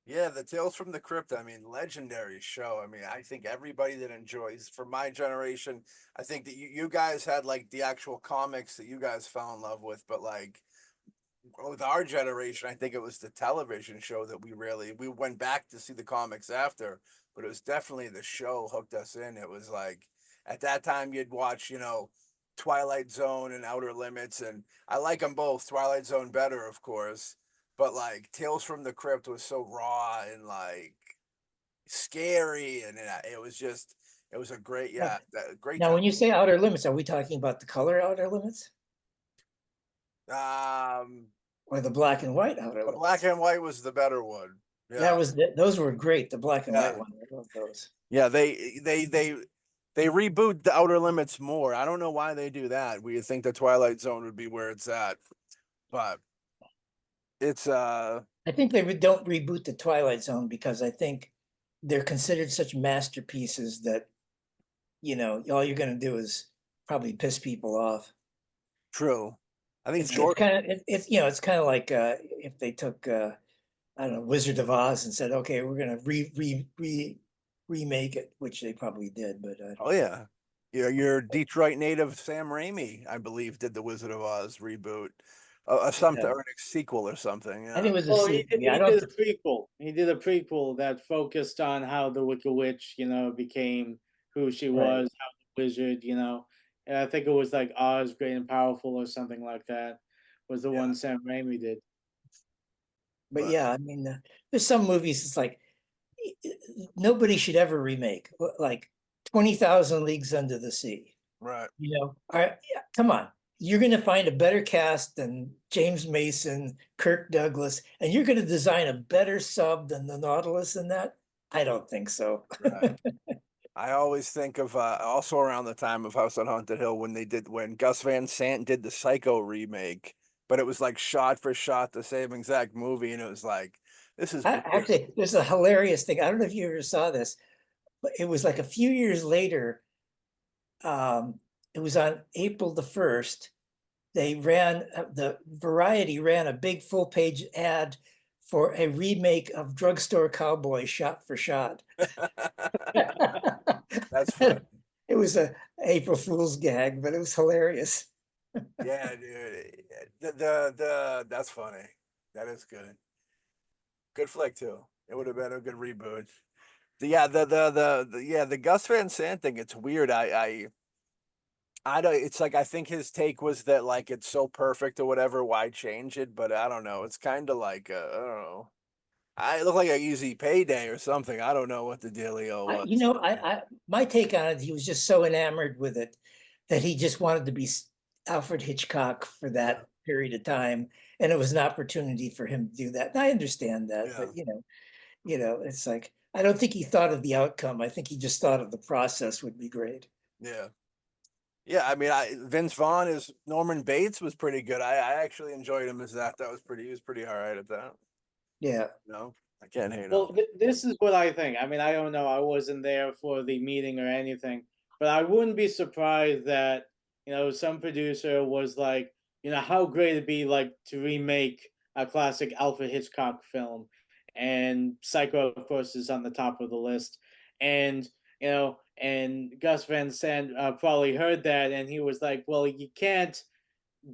Yeah, the Tales from the Crypt, I mean, legendary show. I mean, I think everybody that enjoys, for my generation, I think that you guys had like the actual comics that you guys fell in love with, but like with our generation, I think it was the television show that we went back to see the comics after, but it was definitely the show hooked us in. It was like at that time you'd watch, Twilight Zone and Outer Limits, and I like them both. Twilight Zone better, of course, but like Tales from the Crypt was so raw and like scary, and it was a great, now, yeah, great now, time. when you say outer limits, are we talking about the color outer limits Um, or the black and white outer the black limits? and white was the better one. Yeah. Those were great. The black and white Yeah. one, I love those. Yeah, they reboot the Outer Limits more. I don't know why they do that. We think the Twilight Zone would be where it's at, but it's I think they don't reboot the Twilight Zone because I think they're considered such masterpieces that all you're going to do is probably piss people off. true. I think It's George. kind of it's kind of like if they took I don't know, Wizard of Oz, and said, "Okay, we're going to remake it," which they probably did, but Oh yeah, your Detroit native Sam Raimi, I believe, did the Wizard of Oz reboot, something yeah. or a sequel or something. I think Yeah, it was a Well, he sequel. did, Yeah, I he don't. did a prequel. He did a prequel that focused on how the Wicked Witch, became who she Right. was, how the wizard, and I think it was like Oz, Great and Powerful, or something like that, was the yeah, one Sam Raimi did. But but yeah, I mean, there's some movies. It's like nobody should ever remake, like 20,000 Leagues Under the Sea. right. All right, yeah, come on. You're going to find a better cast than James Mason, Kirk Douglas, and you're going to design a better sub than the Nautilus in that? I don't think so. Right. I always think of also around the time of House on Haunted Hill when Gus Van Sant did the Psycho remake, but it was like shot for shot the same exact movie, and it was like this is weird. Actually, there's a hilarious thing. I don't know if you ever saw this, but it was like a few years later. It was on April the 1st. The Variety ran a big full page ad for a remake of Drugstore Cowboy shot for shot. That's fun. It was a April Fool's gag, but it was hilarious. Yeah, dude. The that's funny. That is good. Good flick too. It would have been a good reboot. The Gus Van Sant thing. It's weird. I don't. It's like I think his take was that like it's so perfect or whatever. Why change it? But I don't know. It's kind of like I don't know. I look like an easy payday or something. I don't know what the dealio I, was. you know, my take on it, he was just so enamored with it that he just wanted to be Alfred Hitchcock for Yeah, that period of time, and it was an opportunity for him to do that. And I understand that, yeah, but it's like I don't think he thought of the outcome. I think he just thought of the process would be great. yeah. Yeah, I mean, Vince Vaughn is Norman Bates was pretty good. I actually enjoyed him as that. He was pretty all right at that. Yeah. No, I can't hate on Well, him. this is what I think. I mean, I don't know. I wasn't there for the meeting or anything, but I wouldn't be surprised that, some producer was like, how great it'd be like to remake a classic Alfred Hitchcock film, and Psycho, of course, is on the top of the list. And and Gus Van Sant probably heard that, and he was like, "Well, you can't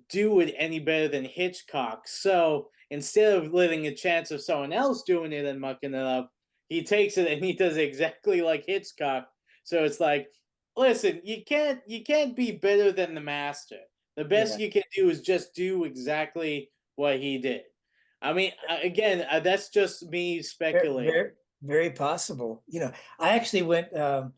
do it any better than Hitchcock." So instead of letting a chance of someone else doing it and mucking it up, he takes it and he does exactly like Hitchcock. So it's like, listen, you can't be better than the master. The best Yeah, you can do is just do exactly what he did. I mean, again, that's just me very, speculating. very, very possible. I actually went on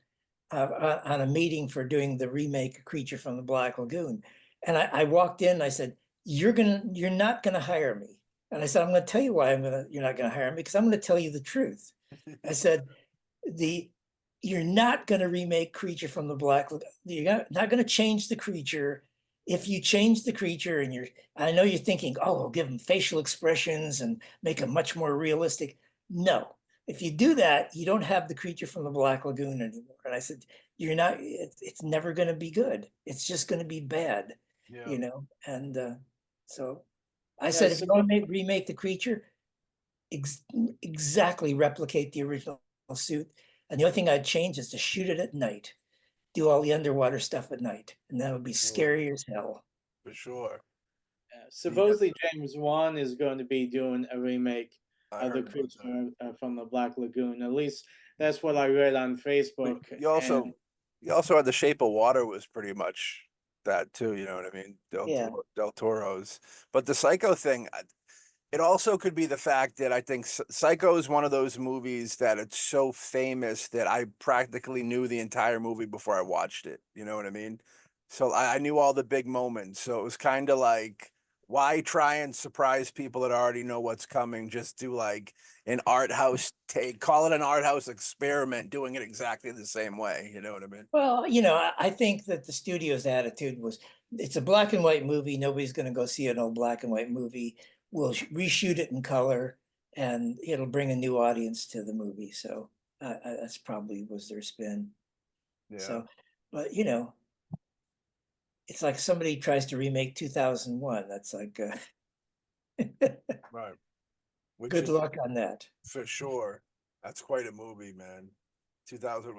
a meeting for doing the remake of Creature from the Black Lagoon, and I walked in. And I said, you're not gonna hire me." And I said, "I'm gonna tell you why you're not gonna hire me, because I'm gonna tell you the truth." I said, the you're not going to remake Creature from the Black Lagoon. You're not going to change the creature. If you change the creature, and I know you're thinking, "Oh, we'll give him facial expressions and make him much more realistic." No, if you do that, you don't have the Creature from the Black Lagoon anymore. And I said, "You're not. It's never going to be good. It's just going to be bad." Yeah. And so I Yeah, said, "If so you want to remake the creature, ex exactly replicate the original suit. And the only thing I'd change is to shoot it at night, do all the underwater stuff at night, and that would be Sure. scary as hell." For sure. Yeah, supposedly James Wan is going to be doing a remake I of the heard about that. creature from the Black Lagoon. At least that's what I read on But Facebook. And you also had The Shape of Water was pretty much that too, you know what I mean? Yeah. Del Toro's. But the Psycho thing, it also could be the fact that I think Psycho is one of those movies that it's so famous that I practically knew the entire movie before I watched it. You know what I mean? So I knew all the big moments. So it was kind of like, why try and surprise people that already know what's coming? Just do like an art house take, call it an art house experiment, doing it exactly the same way. You know what I mean? Well, I think that the studio's attitude was, it's a black and white movie. Nobody's going to go see an old black and white movie. We'll reshoot it in color, and it'll bring a new audience to the movie. So that's probably was their spin. Yeah. So, but it's like somebody tries to remake 2001. That's like, Right. Which good is luck on that. for sure. That's quite a movie, man. 2000,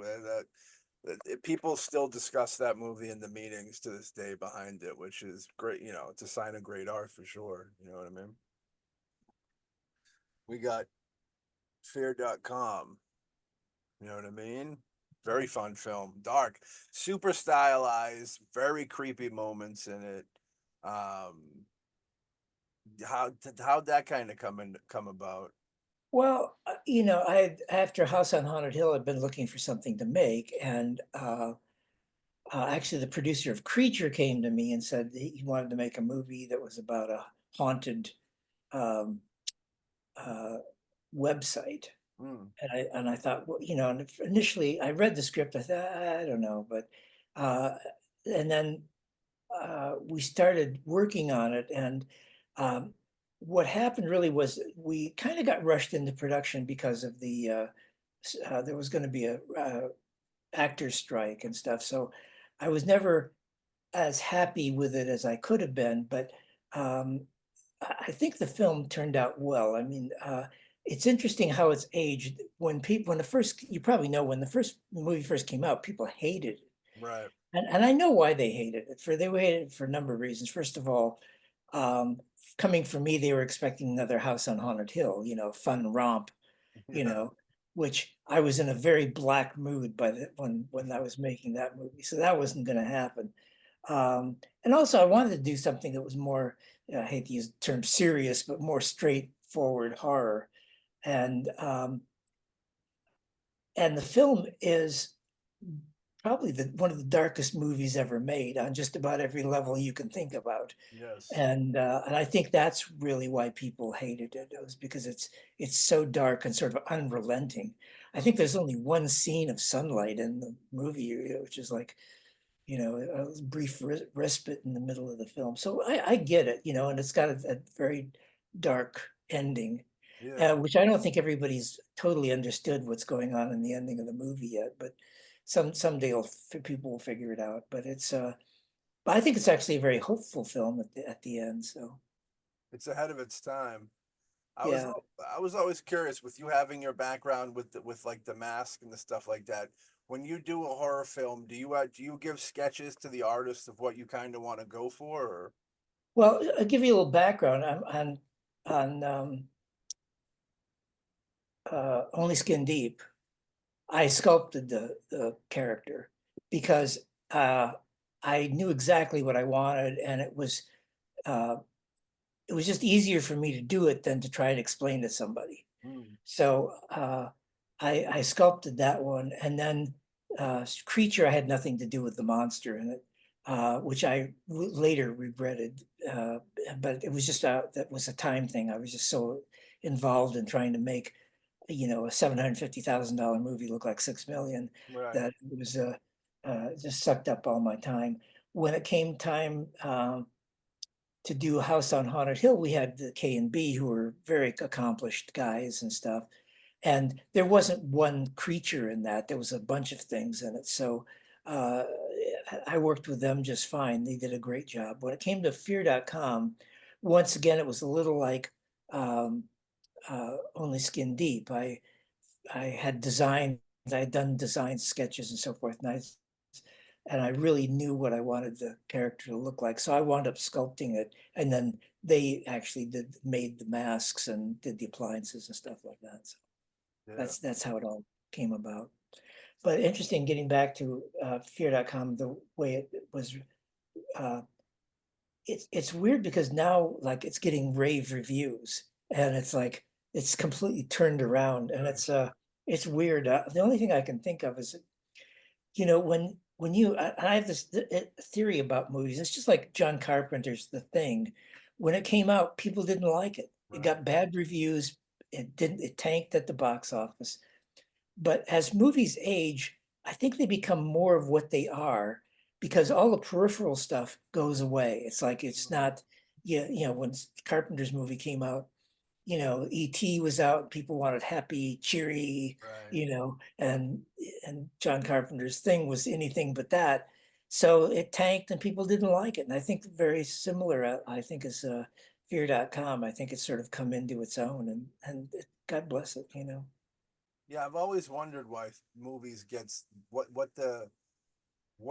people still discuss that movie in the meetings to this day behind it, which is great. It's a sign of great art for sure. You know what I mean? We got Fear.com. You know what I mean? Very fun film. Dark, super stylized, very creepy moments in it. Um, how'd that kind of come about? Well, I after House on Haunted Hill, I'd been looking for something to make, and actually, the producer of Creature came to me and said he wanted to make a movie that was about a haunted um, uh, website. Hmm. And I thought, well, and initially I read the script. I thought, I don't know, but uh, and then we started working on it, and um, what happened really was we kind of got rushed into production because of there was going to be a actor strike and stuff. So I was never as happy with it as I could have been, but um, I think the film turned out well. I mean, it's interesting how it's aged. When the first, you probably know, when the movie first came out, people hated it. Right. And I know why they hated it. They hated it for a number of reasons. First of all, um, coming from me, they were expecting another House on Haunted Hill, fun romp, you Yeah. know, which I was in a very black mood when I was making that movie. So that wasn't going to happen. And also, I wanted to do something that was more, I hate to use the term serious, but more straightforward horror. And the film is probably one of the darkest movies ever made on just about every level you can think about. Yes. And I think that's really why people hated it. It was because it's so dark and sort of unrelenting. I think there's only one scene of sunlight in the movie, which is like, a brief respite in the middle of the film. So I get it, and it's got a very dark ending, Yeah. which I don't think everybody's totally understood what's going on in the ending of the movie yet. But someday people will figure it out. But I think it's actually a very hopeful film at the end. So It's ahead of its time. yeah. I was always curious with you having your background with with like the mask and the stuff like that. When you do a horror film, do you give sketches to the artist of what you kind of want to go for? Or? Well, I'll give you a little background. I'm on Only Skin Deep. I sculpted the character because I knew exactly what I wanted, and uh, it was just easier for me to do it than to try and explain to somebody. Mm, So I sculpted that one, and then Creature, I had nothing to do with the monster in it, which I later regretted. But it was just that was a time thing. I was just so involved in trying to make, a $750,000 movie look like 6 million right. that it was just sucked up all my time. When it came time to do House on Haunted Hill, we had the K and B, who were very accomplished guys and stuff. And there wasn't one creature in that. There was a bunch of things in it. So uh, I worked with them just fine. They did a great job. When it came to Fear.com, once again, it was a little like um, Only Skin Deep. I had designs, I had done design sketches and so forth. And I really knew what I wanted the character to look like. So I wound up sculpting it. And then they actually made the masks and did the appliances and stuff like that. So Yeah. that's how it all came about. But interesting, getting back to Fear.com, the way it was, uh, it's weird because now like it's getting rave reviews, and it's like it's completely turned around, and it's weird. The only thing I can think of is, when I have this theory about movies. It's just like John Carpenter's The Thing. When it came out, people didn't like it. It Right. got bad reviews. It tanked at the box office. But as movies age, I think they become more of what they are because all the peripheral stuff goes away. It's like it's Mm, not, when Carpenter's movie came out, E.T. was out, people wanted happy, cheery, right. and John Carpenter's thing was anything but that. So it tanked and people didn't like it. And I think very similar, I think, is Fear.com. I think it's sort of come into its own, and God bless it. Yeah, I've always wondered why movies gets what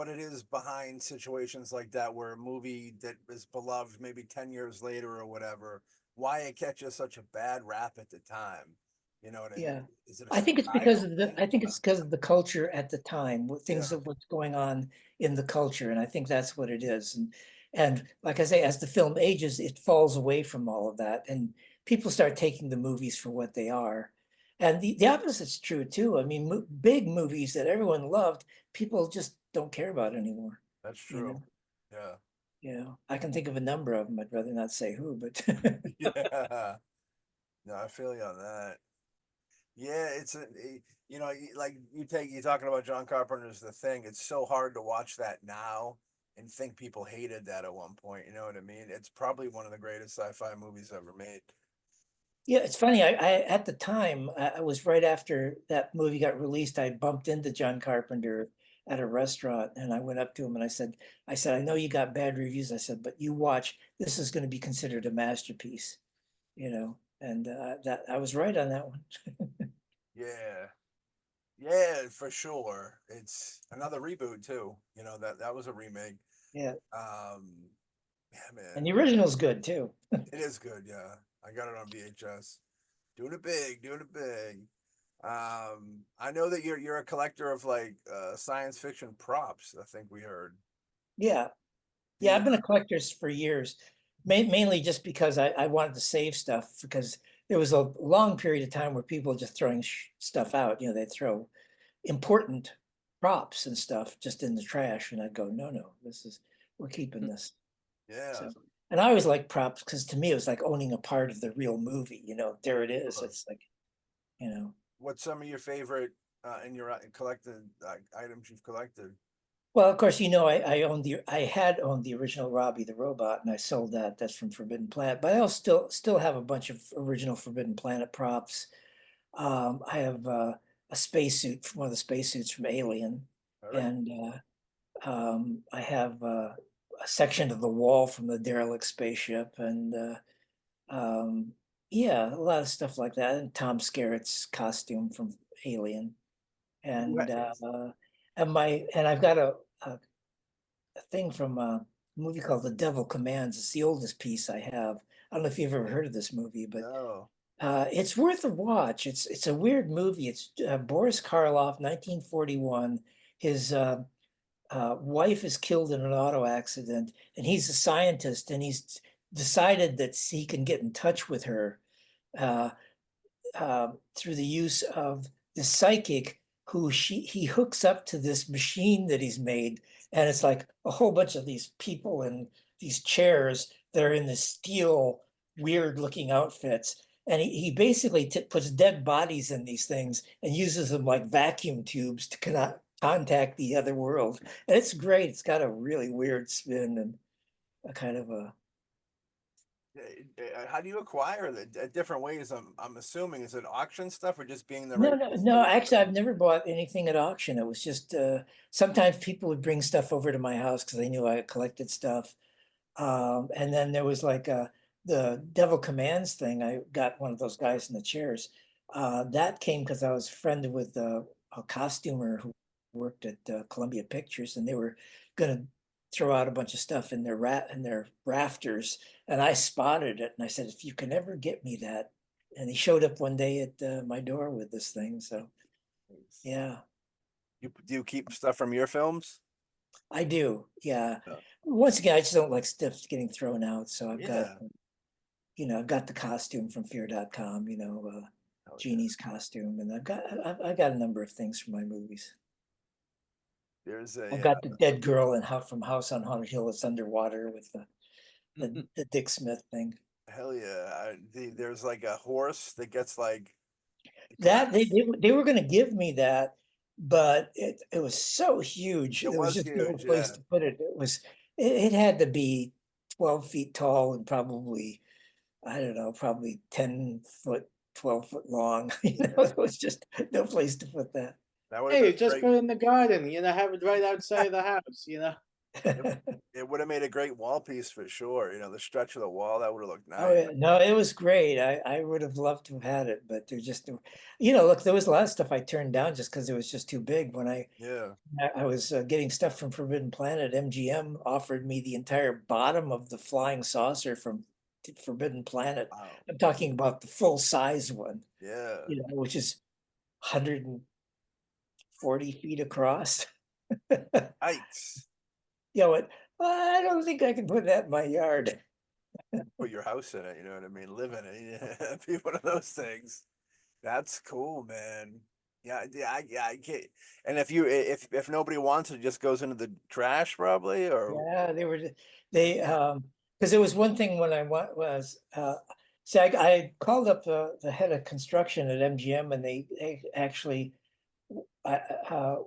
it is behind situations like that where a movie that is beloved maybe 10 years later or whatever, why it catches such a bad rap at the time. You know what I mean? Yeah. Is it a I think it's because societal of thing? I think it's because of the culture at the time, what Yeah. things of what's going on in the culture. And I think that's what it is. And like I say, as the film ages, it falls away from all of that. And people start taking the movies for what they are. And the opposite's true too. I mean, big movies that everyone loved, people just don't care about anymore. That's You true. know, Yeah. I can think of a number of them. I'd rather not say who, but Yeah. No, I feel you on that. Yeah, like you talking about John Carpenter's The Thing. It's so hard to watch that now and think people hated that at one point. You know what I mean? It's probably one of the greatest sci-fi movies ever made. yeah, it's funny. I at the time, I was right after that movie got released. I bumped into John Carpenter at a restaurant, and I went up to him and I said, I know you got bad reviews. I said, but you watch, this is going to be considered a masterpiece, And that I was right on that one. Yeah, yeah, for sure. It's another reboot too. That was a remake. Yeah, Um, yeah, and man, the original's good too. it is good. Yeah, I got it on VHS. Doing it big, doing it big. I know that you're a collector of like science fiction props. I think we heard Yeah, yeah. the I've been a collector for years, mainly just because I wanted to save stuff because there was a long period of time where people were just throwing stuff out. They'd throw important props and stuff just in the trash. And I'd go, no, no, we're keeping this. yeah. So, and I always like props because to me, it was like owning a part of the real movie. There it is. Sure. It's like, you know, What's some of your favorite in your collected items you've collected? well, of course, I had owned the original Robbie the Robot and I sold that. That's from Forbidden Planet, but I also still have a bunch of original Forbidden Planet props. I have a spacesuit from one of the spacesuits from Alien. All right. and I have a section of the wall from the derelict spaceship, and yeah, a lot of stuff like that. And Tom Skerritt's costume from Alien, and I've got a thing from a movie called The Devil Commands. It's the oldest piece I have. I don't know if you've ever heard of this movie, but No. it's worth a watch. It's a weird movie. It's Boris Karloff, 1941. His wife is killed in an auto accident, and he's a scientist, and he's decided that he can get in touch with her uh, through the use of the psychic who he hooks up to this machine that he's made, and it's like a whole bunch of these people in these chairs that are in the steel, weird looking outfits. And he basically puts dead bodies in these things and uses them like vacuum tubes to contact the other world. And it's great. It's got a really weird spin and a kind of a How do you acquire the different ways? I'm assuming, is it auction stuff or just being the no, right no, place no. to Actually, I've never bought anything at auction. It was just sometimes people would bring stuff over to my house because they knew I collected stuff. And then there was like the Devil Commands thing. I got one of those guys in the chairs. That came because I was friended with a costumer who worked at Columbia Pictures, and they were going to throw out a bunch of stuff in their rafters. And I spotted it, and I said, "If you can ever get me that," and he showed up one day at my door with this thing. So yeah, Do you keep stuff from your films? I do. Yeah. Yeah. Once again, I just don't like stuff getting thrown out. So I've got Yeah. I've got the costume from Fear.com, Oh, yeah. Jeannie's costume, and I've got a number of things from my movies. There's I've a got the dead girl in from House on Haunted Hill that's underwater with the Dick Smith thing. hell yeah. There's like a horse that gets like That glass. they were going to give me that, but it was so huge. It There was was just no huge, place yeah. to put it. It had to be 12 feet tall and probably, I don't know, probably 10 foot, 12 foot long. There was just no place to put that. That would have been Hey, a just great. put it in the garden, have it right outside the house. It, it would have made a great wall piece for sure. The stretch of the wall that would have looked Oh nice. yeah, no, it was great. I would have loved to have had it, but look, there was a lot of stuff I turned down just because it was just too big. When Yeah. I was getting stuff from Forbidden Planet, MGM offered me the entire bottom of the flying saucer from Forbidden Planet. Wow. I'm talking about the full size one, Yeah. which is 140 feet across. Yikes. What? I don't think I can put that in my yard. Put your house in it, you know what I mean? Live in it. Yeah. Be one of those things. That's cool, man. Yeah, I get. And if nobody wants it, it just goes into the trash probably, or Yeah, they because there was one thing when I was see I called up the head of construction at MGM, and they actually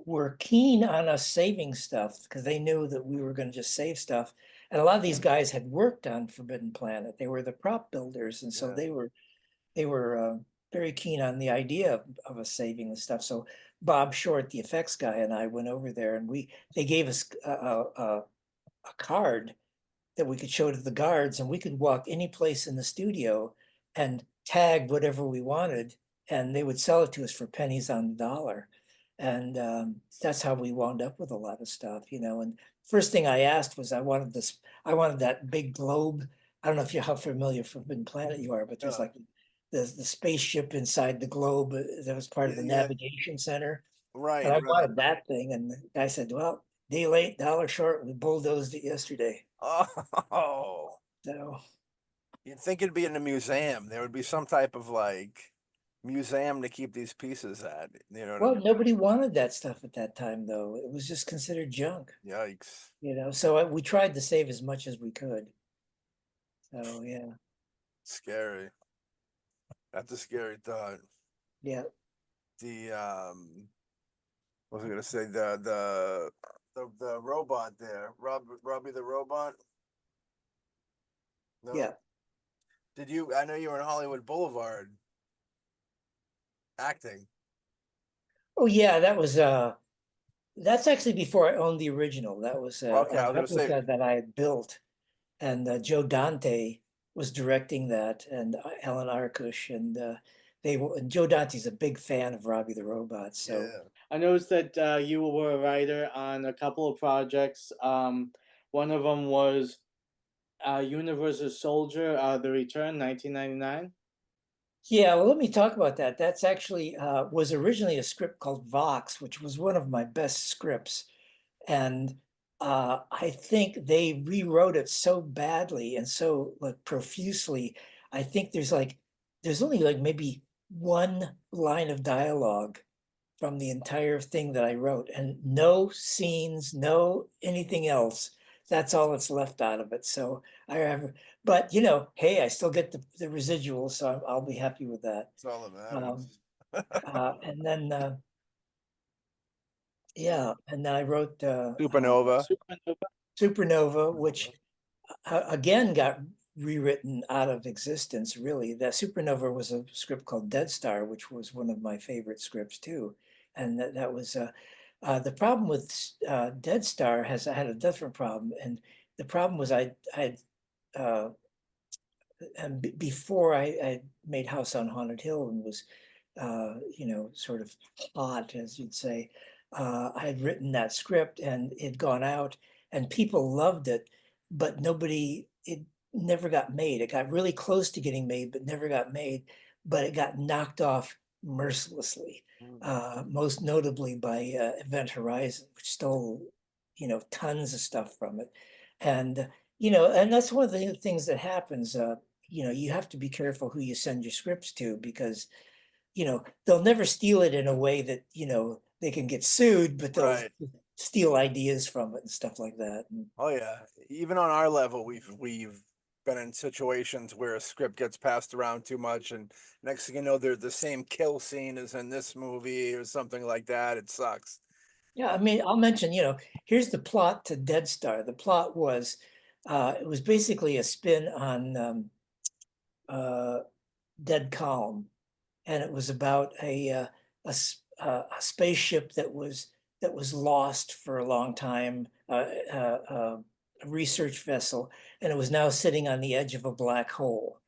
were keen on us saving stuff because they knew that we were going to just save stuff. And a lot of these guys had worked on Forbidden Planet. They were the prop builders, and so yeah, they were very keen on the idea of us saving the stuff. So Bob Short, the effects guy, and I went over there, and they gave us a card that we could show to the guards, and we could walk any place in the studio and tag whatever we wanted, and they would sell it to us for pennies on the dollar. And that's how we wound up with a lot of stuff. And first thing I asked was I wanted that big globe. I don't know if you're how familiar with Forbidden Planet you are, but there's yeah, like the spaceship inside the globe that was part of the yeah. navigation center. And Right, I right. wanted that thing. And the guy said, well, day late, dollar short. We bulldozed it yesterday. Oh, So, you'd think it'd be in a museum. There would be some type of like museum to keep these pieces at. You know what I well, mean? nobody wanted that stuff at that time, though. It was just considered junk. Yikes. So we tried to save as much as we could. So, yeah, Scary. That's a scary thought. yeah, The what was I gonna say? The robot there, Robbie the robot. yeah. No, did you? I know you were in Hollywood Boulevard acting. Oh, yeah, that was That's actually before I owned the original. That was Okay, a I was gonna say, replica that I had built, and Joe Dante was directing that, and Alan Arkush, and and Joe Dante's a big fan of Robbie the Robot, so yeah. I noticed that you were a writer on a couple of projects. One of them was Universal Soldier: The Return, 1999. yeah. Well, let me talk about that. That's actually was originally a script called Vox, which was one of my best scripts. And I think they rewrote it so badly and so like profusely. I think there's only like maybe one line of dialogue from the entire thing that I wrote, and no scenes, no anything else. That's all that's left out of it. So I have, but hey, I still get the residuals, so I'll be happy with that. That's all that Um, matters. and then yeah, and then I wrote Supernova. Supernova. Supernova, which again got rewritten out of existence, really. That Supernova was a script called Dead Star, which was one of my favorite scripts too. And that was the problem with Dead Star has I had a different problem. And the problem was I uh, and before I made House on Haunted Hill and was sort of hot, as you'd say. I had written that script and it had gone out and people loved it, but it never got made. It got really close to getting made, but never got made. But it got knocked off mercilessly, Mm. most notably by Event Horizon, which stole, tons of stuff from it. And, and that's one of the things that happens. You have to be careful who you send your scripts to because they'll never steal it in a way that, they can get sued, but they'll Right. steal ideas from it and stuff like that. And Oh yeah. Even on our level, we've been in situations where a script gets passed around too much, and next thing you know, they're the same kill scene as in this movie or something like that. It sucks. yeah, I mean, I'll mention, here's the plot to Dead Star. The plot was, it was basically a spin on uh, Dead Calm, and it was about a spaceship that was lost for a long time, a research vessel, and it was now sitting on the edge of a black hole.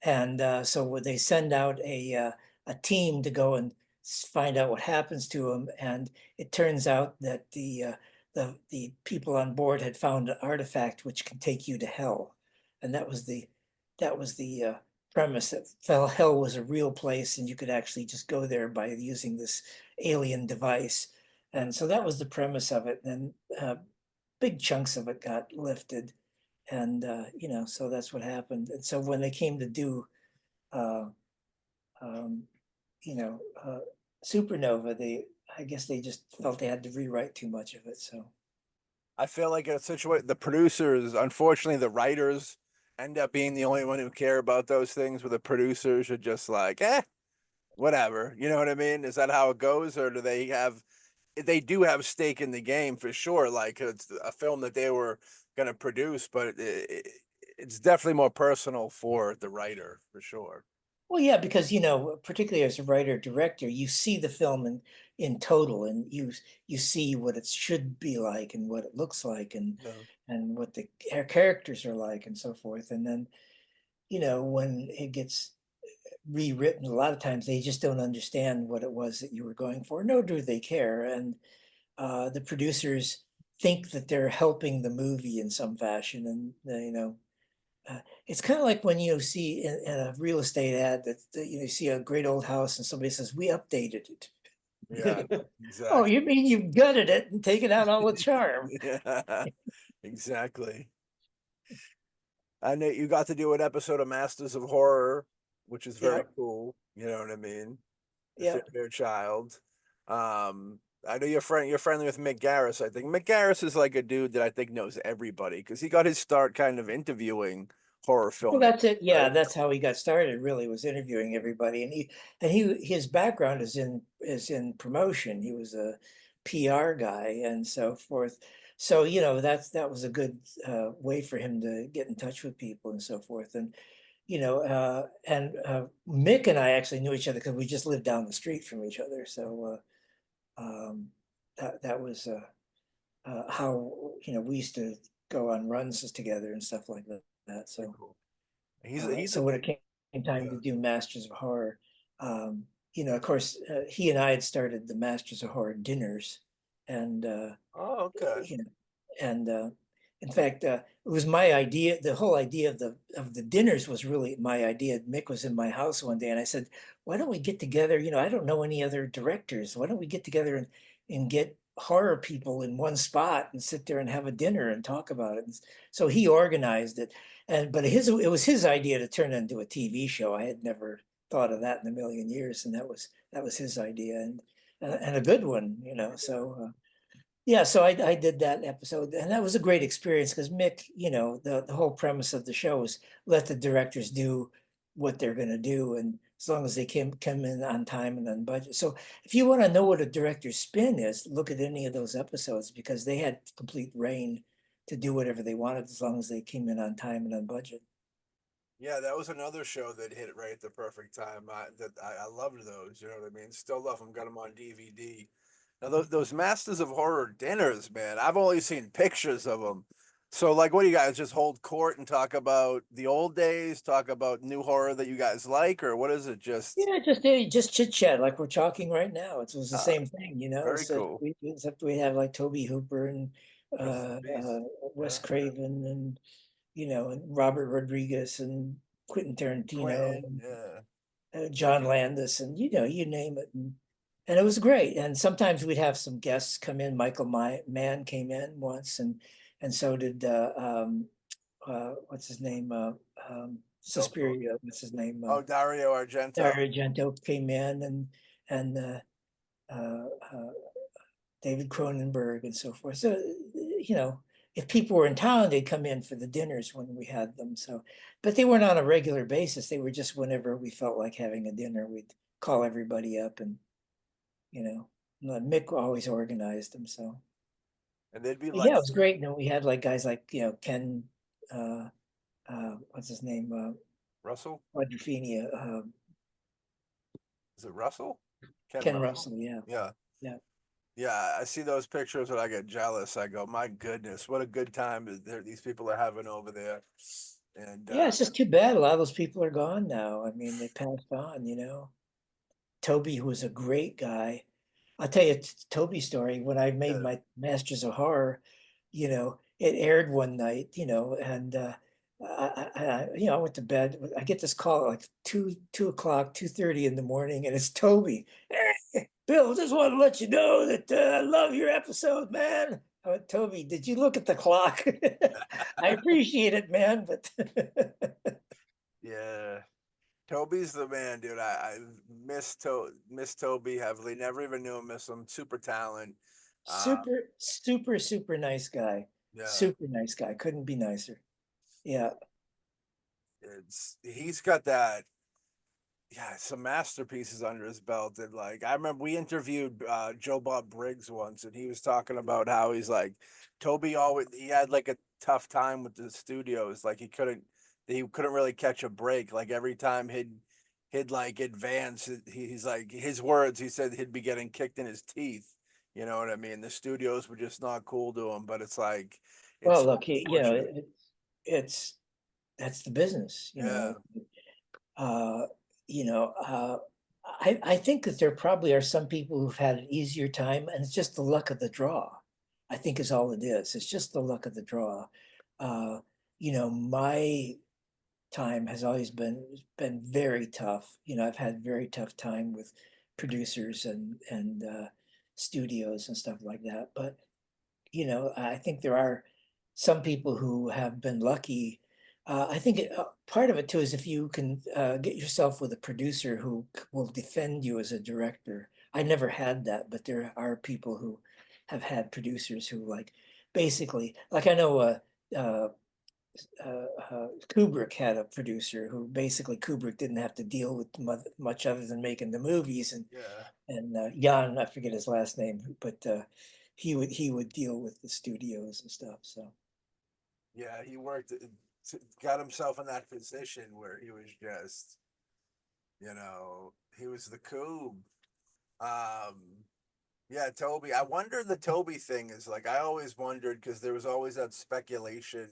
And so they send out a team to go and find out what happens to him. And it turns out that the people on board had found an artifact which can take you to hell, and that was the premise that hell was a real place and you could actually just go there by using this alien device. And so that was the premise of it. And big chunks of it got lifted. And, so that's what happened. And so when they came to do, uh, um, you know, uh, Supernova, I guess they just felt they had to rewrite too much of it. So, I feel like in a situation, the producers, unfortunately, the writers end up being the only one who care about those things, where the producers are just like, whatever. You know what I mean? Is that how it goes, or do they have? They do have stake in the game for sure. Like it's a film that they were going to produce, but it's definitely more personal for the writer for sure. well, yeah, because particularly as a writer director, you see the film in total, and you see what it should be like, and what it looks like, Yeah. and what the characters are like, and so forth. And then when it gets rewritten, a lot of times they just don't understand what it was that you were going for, nor do they care. And the producers think that they're helping the movie in some fashion, and it's kind of like when you see in a real estate ad that you see a great old house and somebody says, "We updated it." Yeah, Oh, exactly. you mean you've gutted it and taken out all the charm? Yeah, exactly. I know you got to do an episode of Masters of Horror, which is very Yeah, cool. You know what I mean? The yeah. Fairchild. I know you're friendly with Mick Garris. I think Mick Garris is like a dude that I think knows everybody because he got his start kind of interviewing horror Well, filmmakers, that's it. Yeah, right? that's how he got started. Really, was interviewing everybody, and his background is in promotion. He was a PR guy and so forth. So that was a good way for him to get in touch with people and so forth. And Mick and I actually knew each other because we just lived down the street from each other. So that was how we used to go on runs together and stuff like that. Pretty So cool. He's so when it came time to yeah. do Masters of Horror, of course, he and I had started the Masters of Horror dinners, and Oh, okay. you know, and in fact, it was my idea. The whole idea of the dinners was really my idea. Mick was in my house one day, and I said, "Why don't we get together? I don't know any other directors. Why don't we get together and get horror people in one spot and sit there and have a dinner and talk about it?" And so he organized it, but it was his idea to turn it into a TV show. I had never thought of that in a million years, and that was his idea, and a good one. So. Yeah, so I did that episode, and that was a great experience because Mick, the whole premise of the show is let the directors do what they're going to do, and as long as they come in on time and on budget. So if you want to know what a director's spin is, look at any of those episodes because they had complete reign to do whatever they wanted as long as they came in on time and on budget. Yeah, that was another show that hit it right at the perfect time. I loved those. You know what I mean? Still love them. Got them on DVD. Now those Masters of Horror dinners, man. I've only seen pictures of them. So like, what do you guys just hold court and talk about the old days? Talk about new horror that you guys like, or what is it? Just Yeah, just chit chat like we're talking right now. It was the uh, same thing, very cool. except we have like Toby Hooper and Rest in uh, peace. uh, Wes Yeah, Craven and Robert Rodriguez and Quentin Tarantino Quentin. and Yeah, John Landis and you name it. And it was great. And sometimes we'd have some guests come in. Michael Mann came in once, and so did what's his name? dope. Suspiria. What's his name? Oh, Dario Argento. Dario Argento came in, and uh, uh, David Cronenberg and so forth. So if people were in town, they'd come in for the dinners when we had them. So, but they weren't on a regular basis. They were just whenever we felt like having a dinner, we'd call everybody up, and you know, Mick always organized them. So, And they'd be but like yeah, it was great. And then we had like guys like Ken, uh, what's his name, Russell. Quadrophenia, Is it Russell? Ken Ken Russell. Russell. Yeah, Yeah. yeah. Yeah, I see those pictures and I get jealous. I go, my goodness, what a good time these people are having over there. And Yeah, it's just too bad a lot of those people are gone now. I mean, they passed on. Toby, who was a great guy. I'll tell you Toby's story. When I made yeah, my Masters of Horror, it aired one night, and I went to bed. I get this call at like 2 o'clock, 2:30 in the morning, and it's Toby. Hey, Bill, just want to let you know that I love your episode, man. I went, Toby, did you look at the clock? I appreciate it, man, but yeah. Toby's the man, dude. I miss Toby heavily. Never even knew him. Miss him. Super talent. Uh, super, super, super nice guy. yeah. Super nice guy. Couldn't be nicer. Yeah. He's got that. Yeah, some masterpieces under his belt. And like, I remember we interviewed Joe Bob Briggs once, and he was talking about how he's like, Toby always he had like a tough time with the studios. Like he couldn't really catch a break. Like every time he'd like advance, he's like his words. He said he'd be getting kicked in his teeth. You know what I mean? The studios were just not cool to him. But it's like, it's Well, so look, unfortunate. it's that's the business. Yeah, Uh, you know, I think that there probably are some people who've had an easier time, and it's just the luck of the draw. I think is all it is. It's just the luck of the draw. My time has always been very tough. I've had very tough time with producers and studios and stuff like that. But I think there are some people who have been lucky. I think part of it too is if you can get yourself with a producer who will defend you as a director. I never had that, but there are people who have had producers who like basically, like I know uh, Kubrick had a producer who basically Kubrick didn't have to deal with much other than making the movies, and yeah. and Jan, I forget his last name, but he would deal with the studios and stuff. So Yeah, he worked, got himself in that position where he was just, he was the coob. Um, Yeah, Toby. I wonder the Toby thing is like I always wondered because there was always that speculation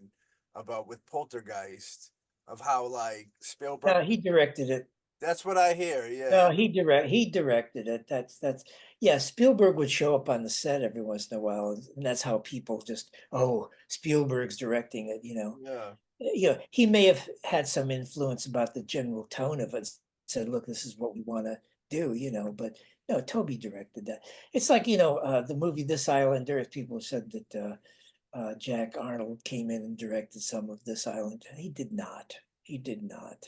about with Poltergeist of how like Spielberg. No, he directed it. That's what I hear. No, Yeah, he directed it. That's yeah, Spielberg would show up on the set every once in a while, and that's how people just, oh, Spielberg's directing it, you know. yeah, He may have had some influence about the general tone of it, said, look, this is what we want to do, but no, Toby directed that. It's like, the movie This Island Earth, people said that Jack Arnold came in and directed some of This Island. He did not. He did not.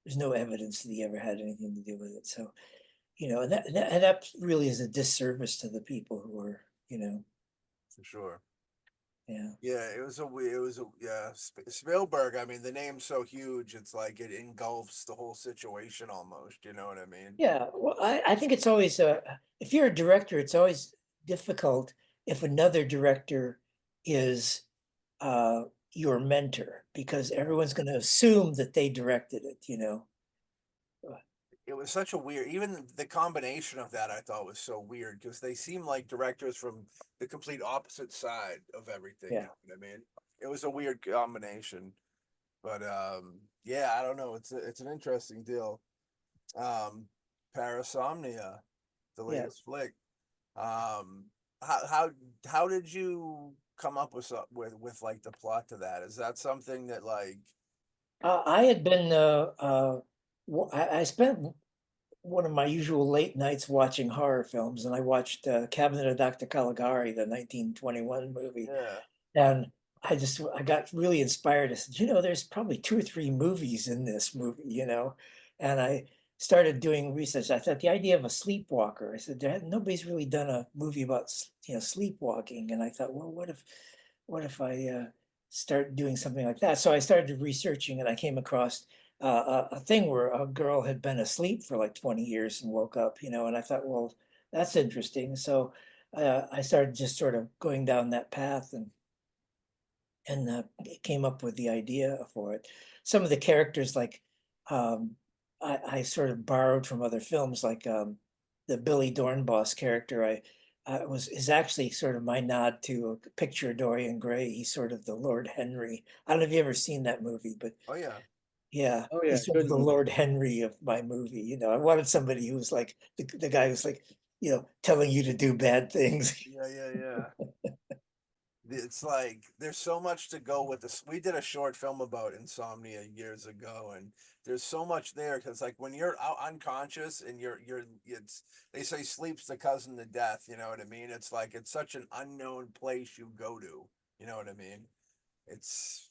There's no evidence that he ever had anything to do with it. So, and that really is a disservice to the people who are, for sure. yeah. Yeah, it was a yeah Spielberg. I mean, the name's so huge, it's like it engulfs the whole situation almost. You know what I mean? Yeah, well, I think it's always if you're a director, it's always difficult if another director is your mentor because everyone's going to assume that they directed it. It was such a weird, even the combination of that I thought was so weird because they seem like directors from the complete opposite side of everything. You Yeah, know what I mean? It was a weird combination, but yeah, I don't know. It's an interesting deal. Um, Parasomnia, the yeah. latest flick. Um, how did you come up with with like the plot to that? Is that something that like I had been I spent one of my usual late nights watching horror films, and I watched Cabinet of Dr. Caligari, the 1921 movie. yeah. And I got really inspired. I said, there's probably two or three movies in this movie. And I started doing research. I thought the idea of a sleepwalker, I said, nobody's really done a movie about, sleepwalking. And I thought, well, what if I start doing something like that? So I started researching and I came across a thing where a girl had been asleep for like 20 years and woke up, and I thought, well, that's interesting. So I started just sort of going down that path and came up with the idea for it. Some of the characters, like I sort of borrowed from other films, like the Billy Dornbos character. I was is actually sort of my nod to a picture of Dorian Gray. He's sort of the Lord Henry. I don't know if you ever seen that movie, but Oh yeah. yeah, Oh yeah, he's sort of good the movie. Lord Henry of my movie. I wanted somebody who was like the guy who's like, telling you to do bad things. Yeah, yeah, yeah. It's like there's so much to go with this. We did a short film about insomnia years ago, and there's so much there because like when you're out unconscious and it's they say sleep's the cousin to death. You know what I mean? It's like it's such an unknown place you go to. You know what I mean? It's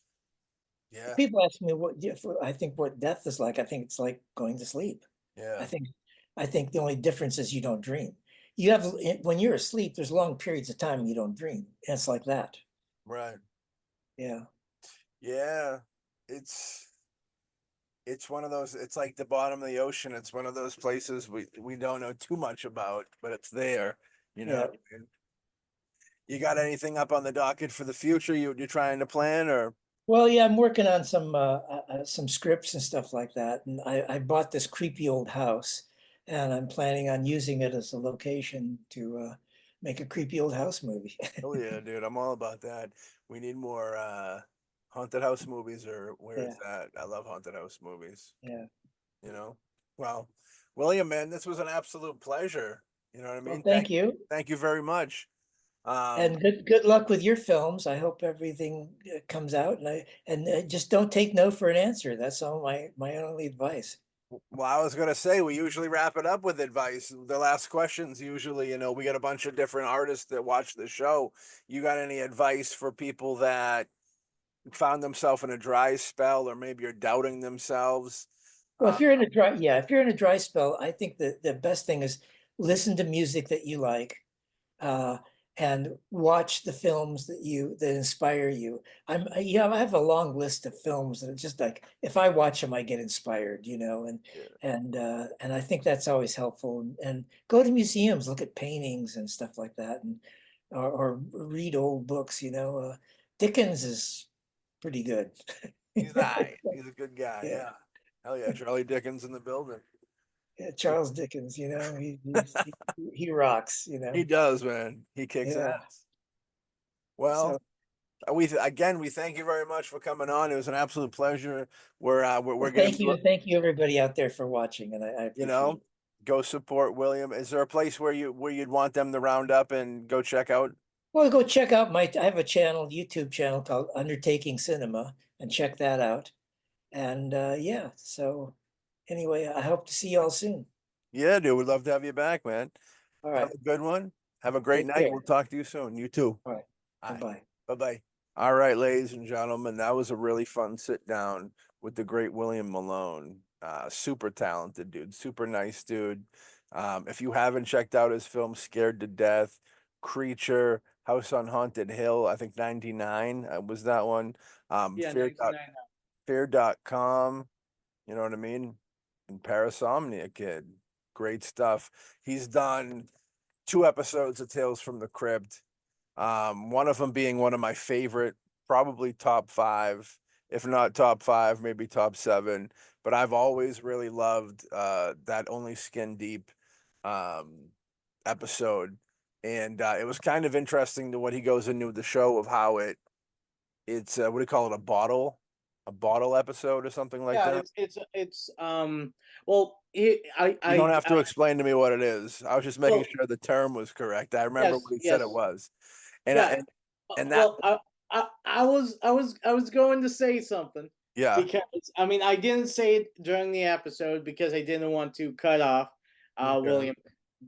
yeah, People ask me I think what death is like. I think it's like going to sleep. I yeah, think I think the only difference is you don't dream. You have when you're asleep, there's long periods of time you don't dream. And it's like that. right, Yeah. yeah. It's it's one of those. It's like the bottom of the ocean. It's one of those places we don't know too much about, but it's there. You know. Yeah. You got anything up on the docket for the future you're trying to plan or Well, yeah, I'm working on some scripts and stuff like that. And I bought this creepy old house and I'm planning on using it as a location to make a creepy old house movie. oh yeah, dude, I'm all about that. We need more haunted house movies or where Yeah, it's at. I love haunted house movies, yeah. you know. Well, William, man, this was an absolute pleasure. You know what I Well, mean? thank you. Thank you very much. Um And good luck with your films. I hope everything comes out and just don't take no for an answer. That's all my only advice. well, I was gonna say we usually wrap it up with advice. The last questions usually, we get a bunch of different artists that watch the show. You got any advice for people that found themselves in a dry spell or maybe you're doubting themselves? Well, Uh, if you're in a dry, yeah, if you're in a dry spell, I think that the best thing is listen to music that you like, uh, and watch the films that inspire you. I have a long list of films that are just like if I watch them, I get inspired, yeah. and I think that's always helpful. And go to museums, look at paintings and stuff like that, and or read old books. Dickens is pretty good. He's all right. He's a good guy. Yeah, Yeah. Hell yeah. Charlie Dickens in the building. Yeah, Charles Dickens, he rocks, He does, man. He kicks Yeah. ass. Well, So again, we thank you very much for coming on. It was an absolute pleasure. We're gonna be, thank you everybody out there for watching, and I you appreciate know, it. go support William. Is there a place where you'd want them to round up and go check out? Well, go check out I have a YouTube channel called Undertaking Cinema, and check that out. And yeah, so anyway, I hope to see you all soon. Yeah, dude, we'd love to have you back, man. All Have right. a good one. Have a great Take night. We'll care. talk to you soon. You too. All right. All right. Bye-bye. Bye-bye. All right, ladies and gentlemen, that was a really fun sit down with the great William Malone. Super talented dude, super nice dude. If you haven't checked out his film Scared to Death, Creature, House on Haunted Hill, I think 99 was that one. Yeah, Fear, 1999. fear.com, you know what I mean? And Parasomnia Kid. Great stuff. He's done 2 episodes of Tales from the Crypt. One of them being one of my favorite, probably top 5, if not top 5, maybe top 7. But I've always really loved that Only Skin Deep um, episode, and it was kind of interesting to what he goes into the show of how it's what do you call it, a bottle episode or something like Yeah, that. it's well, You don't have I to explain to me what it is. I was just making well, sure the term was correct. I remember yes, what he said it yes. was, and Yeah. and that Well, I was going to say something, yeah. because I mean I didn't say it during the episode because I didn't want to cut off Okay. William,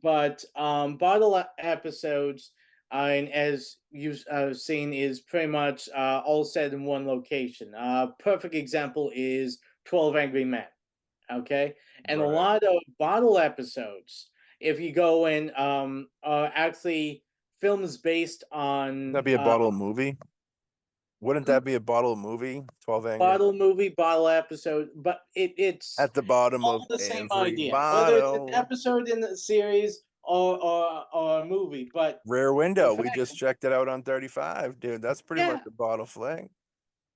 but bottle episodes, and as you've seen, is pretty much all set in one location. Perfect example is 12 Angry Men. Okay, and a Right. lot of bottle episodes, if you go in, are actually films based on That'd be a bottle movie. Wouldn't that be a bottle movie? 12 Angry bottle movie, bottle episode, but it's at the bottom all of the same every idea, whether it's an bottle. episode in the series or a movie. But Rear the Window. We fact, just checked it out on 35, dude. That's pretty much yeah, a bottle fling.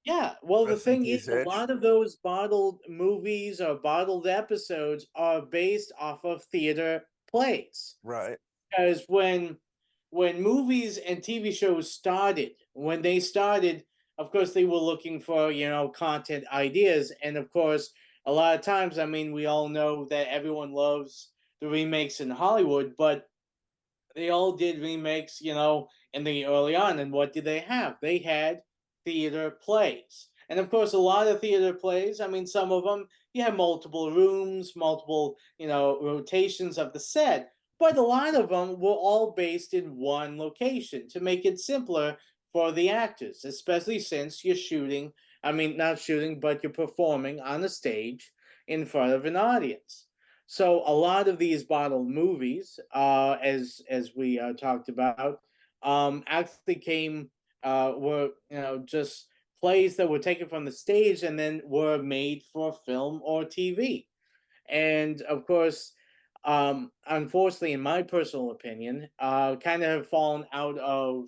yeah. Well, the Rest in thing peace, is, a Hitch. lot of those bottled movies or bottled episodes are based off of theater plays. Right. Because when movies and TV shows started, when they started, of course they were looking for, content ideas, and of course a lot of times, I mean, we all know that everyone loves the remakes in Hollywood, but they all did remakes, in the early on. And what did they have? They had theater plays. And of course, a lot of theater plays, I mean, some of them, you have multiple rooms, multiple, rotations of the set, but a lot of them were all based in one location to make it simpler for the actors, especially since you're shooting, I mean, not shooting, but you're performing on a stage in front of an audience. So a lot of these bottled movies, as we talked about, actually came were just plays that were taken from the stage and then were made for film or TV. And of course, unfortunately, in my personal opinion, kind of have fallen out of,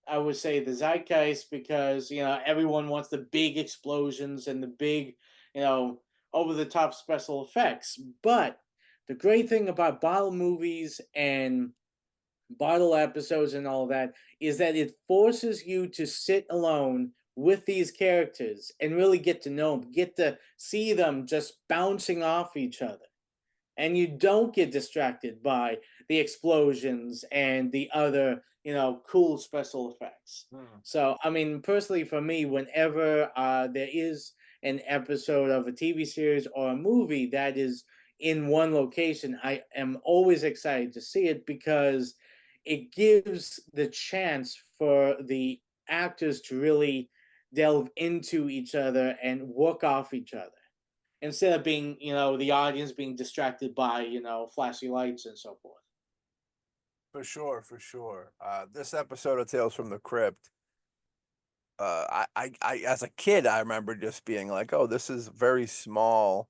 I would say, the zeitgeist, because everyone wants the big explosions and the big, you know, over the top special effects. But the great thing about bottle movies and bottle episodes and all that is that it forces you to sit alone with these characters and really get to know them, get to see them just bouncing off each other, and you don't get distracted by the explosions and the other cool special effects. Hmm. So I mean, personally, for me, whenever there is an episode of a TV series or a movie that is in one location, I am always excited to see it, because it gives the chance for the actors to really delve into each other and work off each other, instead of being, the audience being distracted by, flashy lights and so forth. For sure, for sure. This episode of Tales from the Crypt, as a kid, I remember just being like, "Oh, this is very small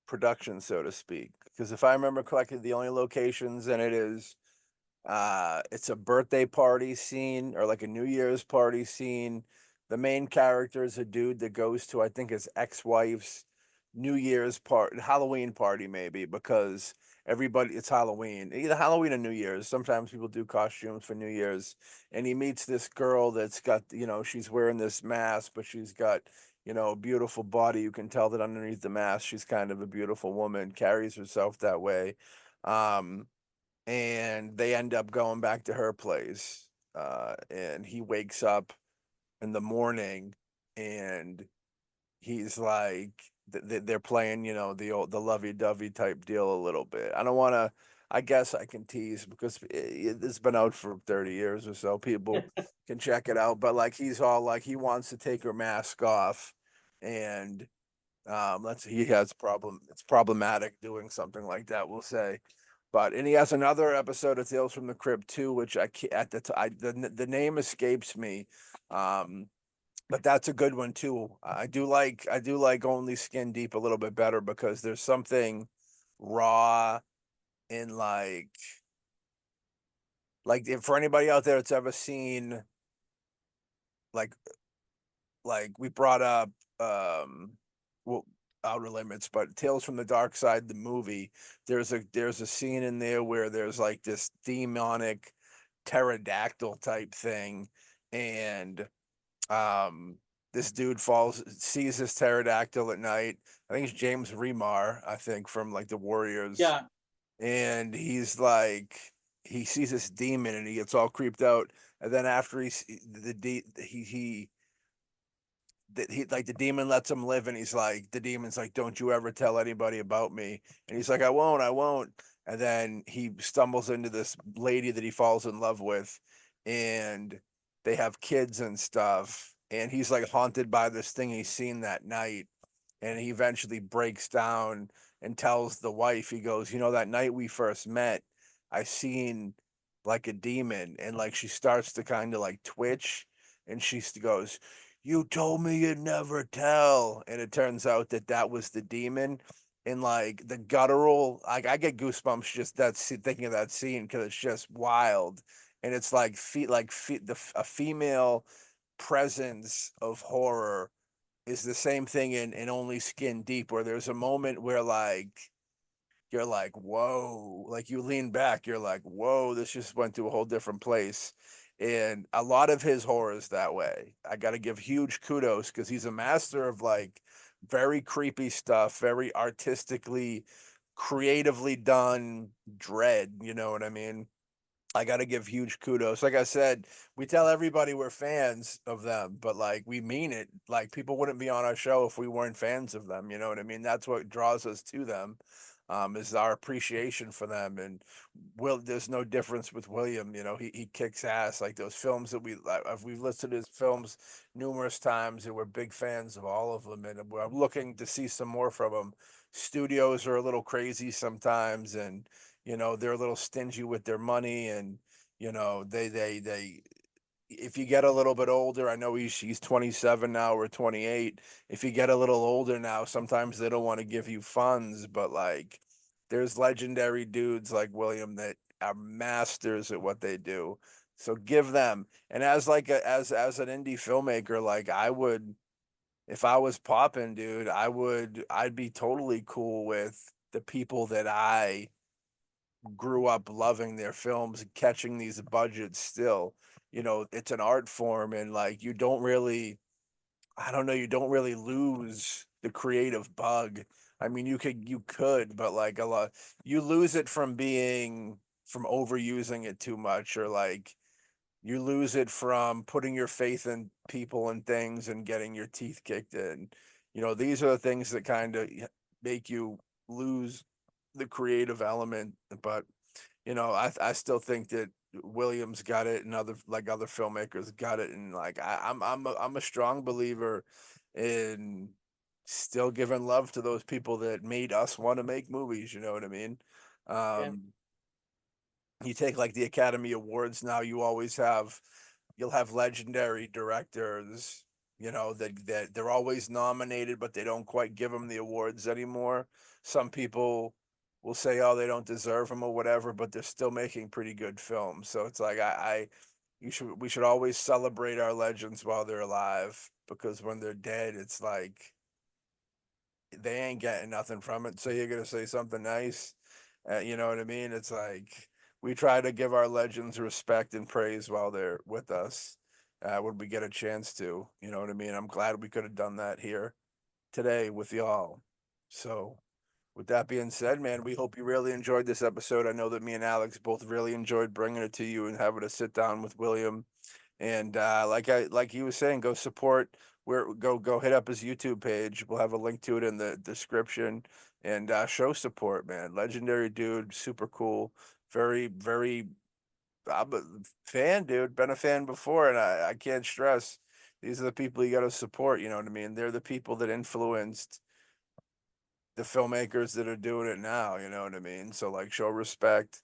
production, so to speak." Because if I remember correctly, the only locations in it is, it's a birthday party scene or like a New Year's party scene. The main character is a dude that goes to, I think, his ex-wife's New Year's Halloween party maybe, because everybody, it's Halloween, either Halloween or New Year's. Sometimes people do costumes for New Year's, and he meets this girl that's got, she's wearing this mask, but she's got, a beautiful body. You can tell that underneath the mask, she's kind of a beautiful woman, carries herself that way. Um, and they end up going back to her place. And he wakes up in the morning, and he's like, they're playing, the lovey-dovey type deal a little bit. I don't want to. I guess I can tease because it's been out for 30 years or so. People can check it out. But like, he's all like, he wants to take her mask off, and he has problem. It's problematic doing something like that, we'll say. But and he has another episode of Tales from the Crypt too, which I can't, at the name escapes me. Um, but that's a good one too. I do like Only Skin Deep a little bit better because there's something raw in if for anybody out there that's ever seen like we brought up well, Outer Limits, but Tales from the Dark Side, the movie, there's a scene in there where there's like this demonic pterodactyl type thing, and um this dude sees this pterodactyl at night. I think it's James Remar, I think, from like the Warriors. Yeah. And he's like, he sees this demon and he gets all creeped out. And then after he like, the demon lets him live, and he's like, the demon's like, don't you ever tell anybody about me. And he's like, I won't. And then he stumbles into this lady that he falls in love with, and they have kids and stuff, and he's like haunted by this thing he's seen that night. And he eventually breaks down and tells the wife, he goes, that night we first met, I seen like a demon. And like, she starts to kind of like twitch, and she goes, you told me you'd never tell. And it turns out that that was the demon. And like, the guttural, like, I get goosebumps just thinking of that scene, because it's just wild. And it's like a female presence of horror is the same thing in Only Skin Deep, where there's a moment where like, you're like, whoa, like, you lean back, you're like, whoa, this just went to a whole different place. And a lot of his horror is that way. I got to give huge kudos, because he's a master of like very creepy stuff, very artistically, creatively done dread. You know what I mean? I got to give huge kudos. Like I said, we tell everybody we're fans of them, but like, we mean it. Like, people wouldn't be on our show if we weren't fans of them. You know what I mean? That's what draws us to them, is our appreciation for them. And there's no difference with William. He kicks ass. Like, those films that we've listed his films numerous times, and we're big fans of all of them. And we're looking to see some more from him. Studios are a little crazy sometimes, and they're a little stingy with their money, and they if you get a little bit older, I know he's 27 now, or 28. If you get a little older now, sometimes they don't want to give you funds, but like, there's legendary dudes like William that are masters at what they do. So give them. And as like as an indie filmmaker, like, I would, if I was popping, dude, I'd be totally cool with the people that I grew up loving their films and catching these budgets still. It's an art form, and like, you don't really, I don't know, you don't really lose the creative bug. I mean, you could, but like, a lot, you lose it from overusing it too much, or like, you lose it from putting your faith in people and things and getting your teeth kicked in. These are the things that kind of make you lose the creative element. But I still think that Williams got it, and other filmmakers got it, and like, I'm a strong believer in still giving love to those people that made us want to make movies. You know what I mean? Yeah. Um, you take like the Academy Awards now, you'll have legendary directors, that they're always nominated, but they don't quite give them the awards anymore. Some people will say, oh, they don't deserve them or whatever, but they're still making pretty good films. So it's like, we should always celebrate our legends while they're alive, because when they're dead, it's like, they ain't getting nothing from it. So you're gonna say something nice, you know what I mean? It's like we try to give our legends respect and praise while they're with us, when we get a chance to. You know what I mean? I'm glad we could have done that here today with y'all. So, with that being said, man, we hope you really enjoyed this episode. I know that me and Alex both really enjoyed bringing it to you and having a sit down with William. And like he was saying, go support where go hit up his YouTube page. We'll have a link to it in the description. And show support, man. Legendary dude, super cool, very. I'm a fan, dude. Been a fan before, and I can't stress these are the people you got to support. You know what I mean? They're the people that influenced the filmmakers that are doing it now. You know what I mean? So like, show respect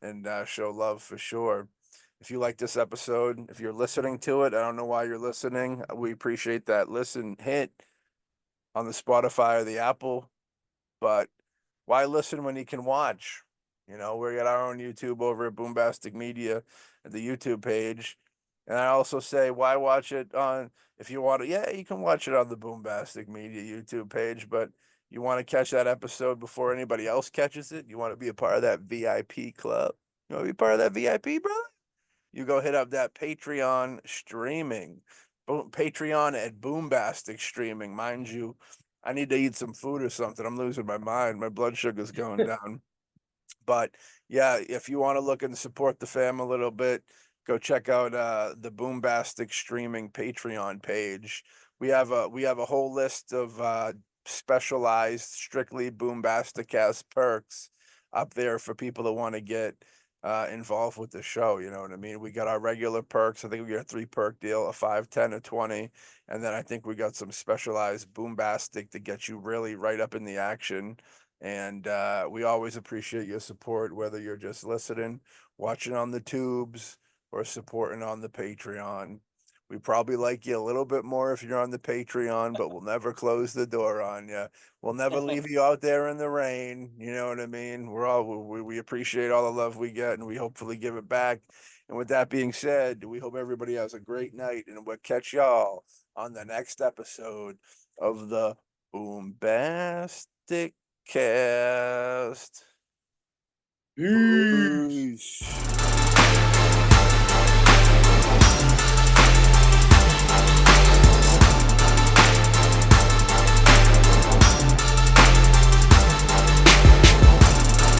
and show love for sure. If you like this episode, if you're listening to it, I don't know why you're listening. We appreciate that listen hit on the Spotify or the Apple, but why listen when you can watch? You know, we got our own YouTube over at Boombastic Media at the YouTube page. And I also say, why watch it on, if you want to, yeah, you can watch it on the Boombastic Media YouTube page, but you want to catch that episode before anybody else catches it? You want to be a part of that VIP club? You want to be part of that VIP, brother? You go hit up that Patreon streaming. Patreon at Boombastic streaming. Mind you, I need to eat some food or something. I'm losing my mind. My blood sugar's going down. But yeah, if you want to look and support the fam a little bit, go check out the Boombastic streaming Patreon page. We have a whole list of specialized strictly BoomBastiCAST perks up there for people that want to get involved with the show. You know what I mean? We got our regular perks. I think we got a 3 perk deal, a 5, 10, a 20. And then I think we got some specialized Boombastic to get you really right up in the action. And we always appreciate your support, whether you're just listening, watching on the tubes, or supporting on the Patreon. We probably like you a little bit more if you're on the Patreon, but we'll never close the door on you. We'll never leave you out there in the rain. You know what I mean? We appreciate all the love we get, and we hopefully give it back. And with that being said, we hope everybody has a great night, and we'll catch y'all on the next episode of the Boombastic Cast. Peace.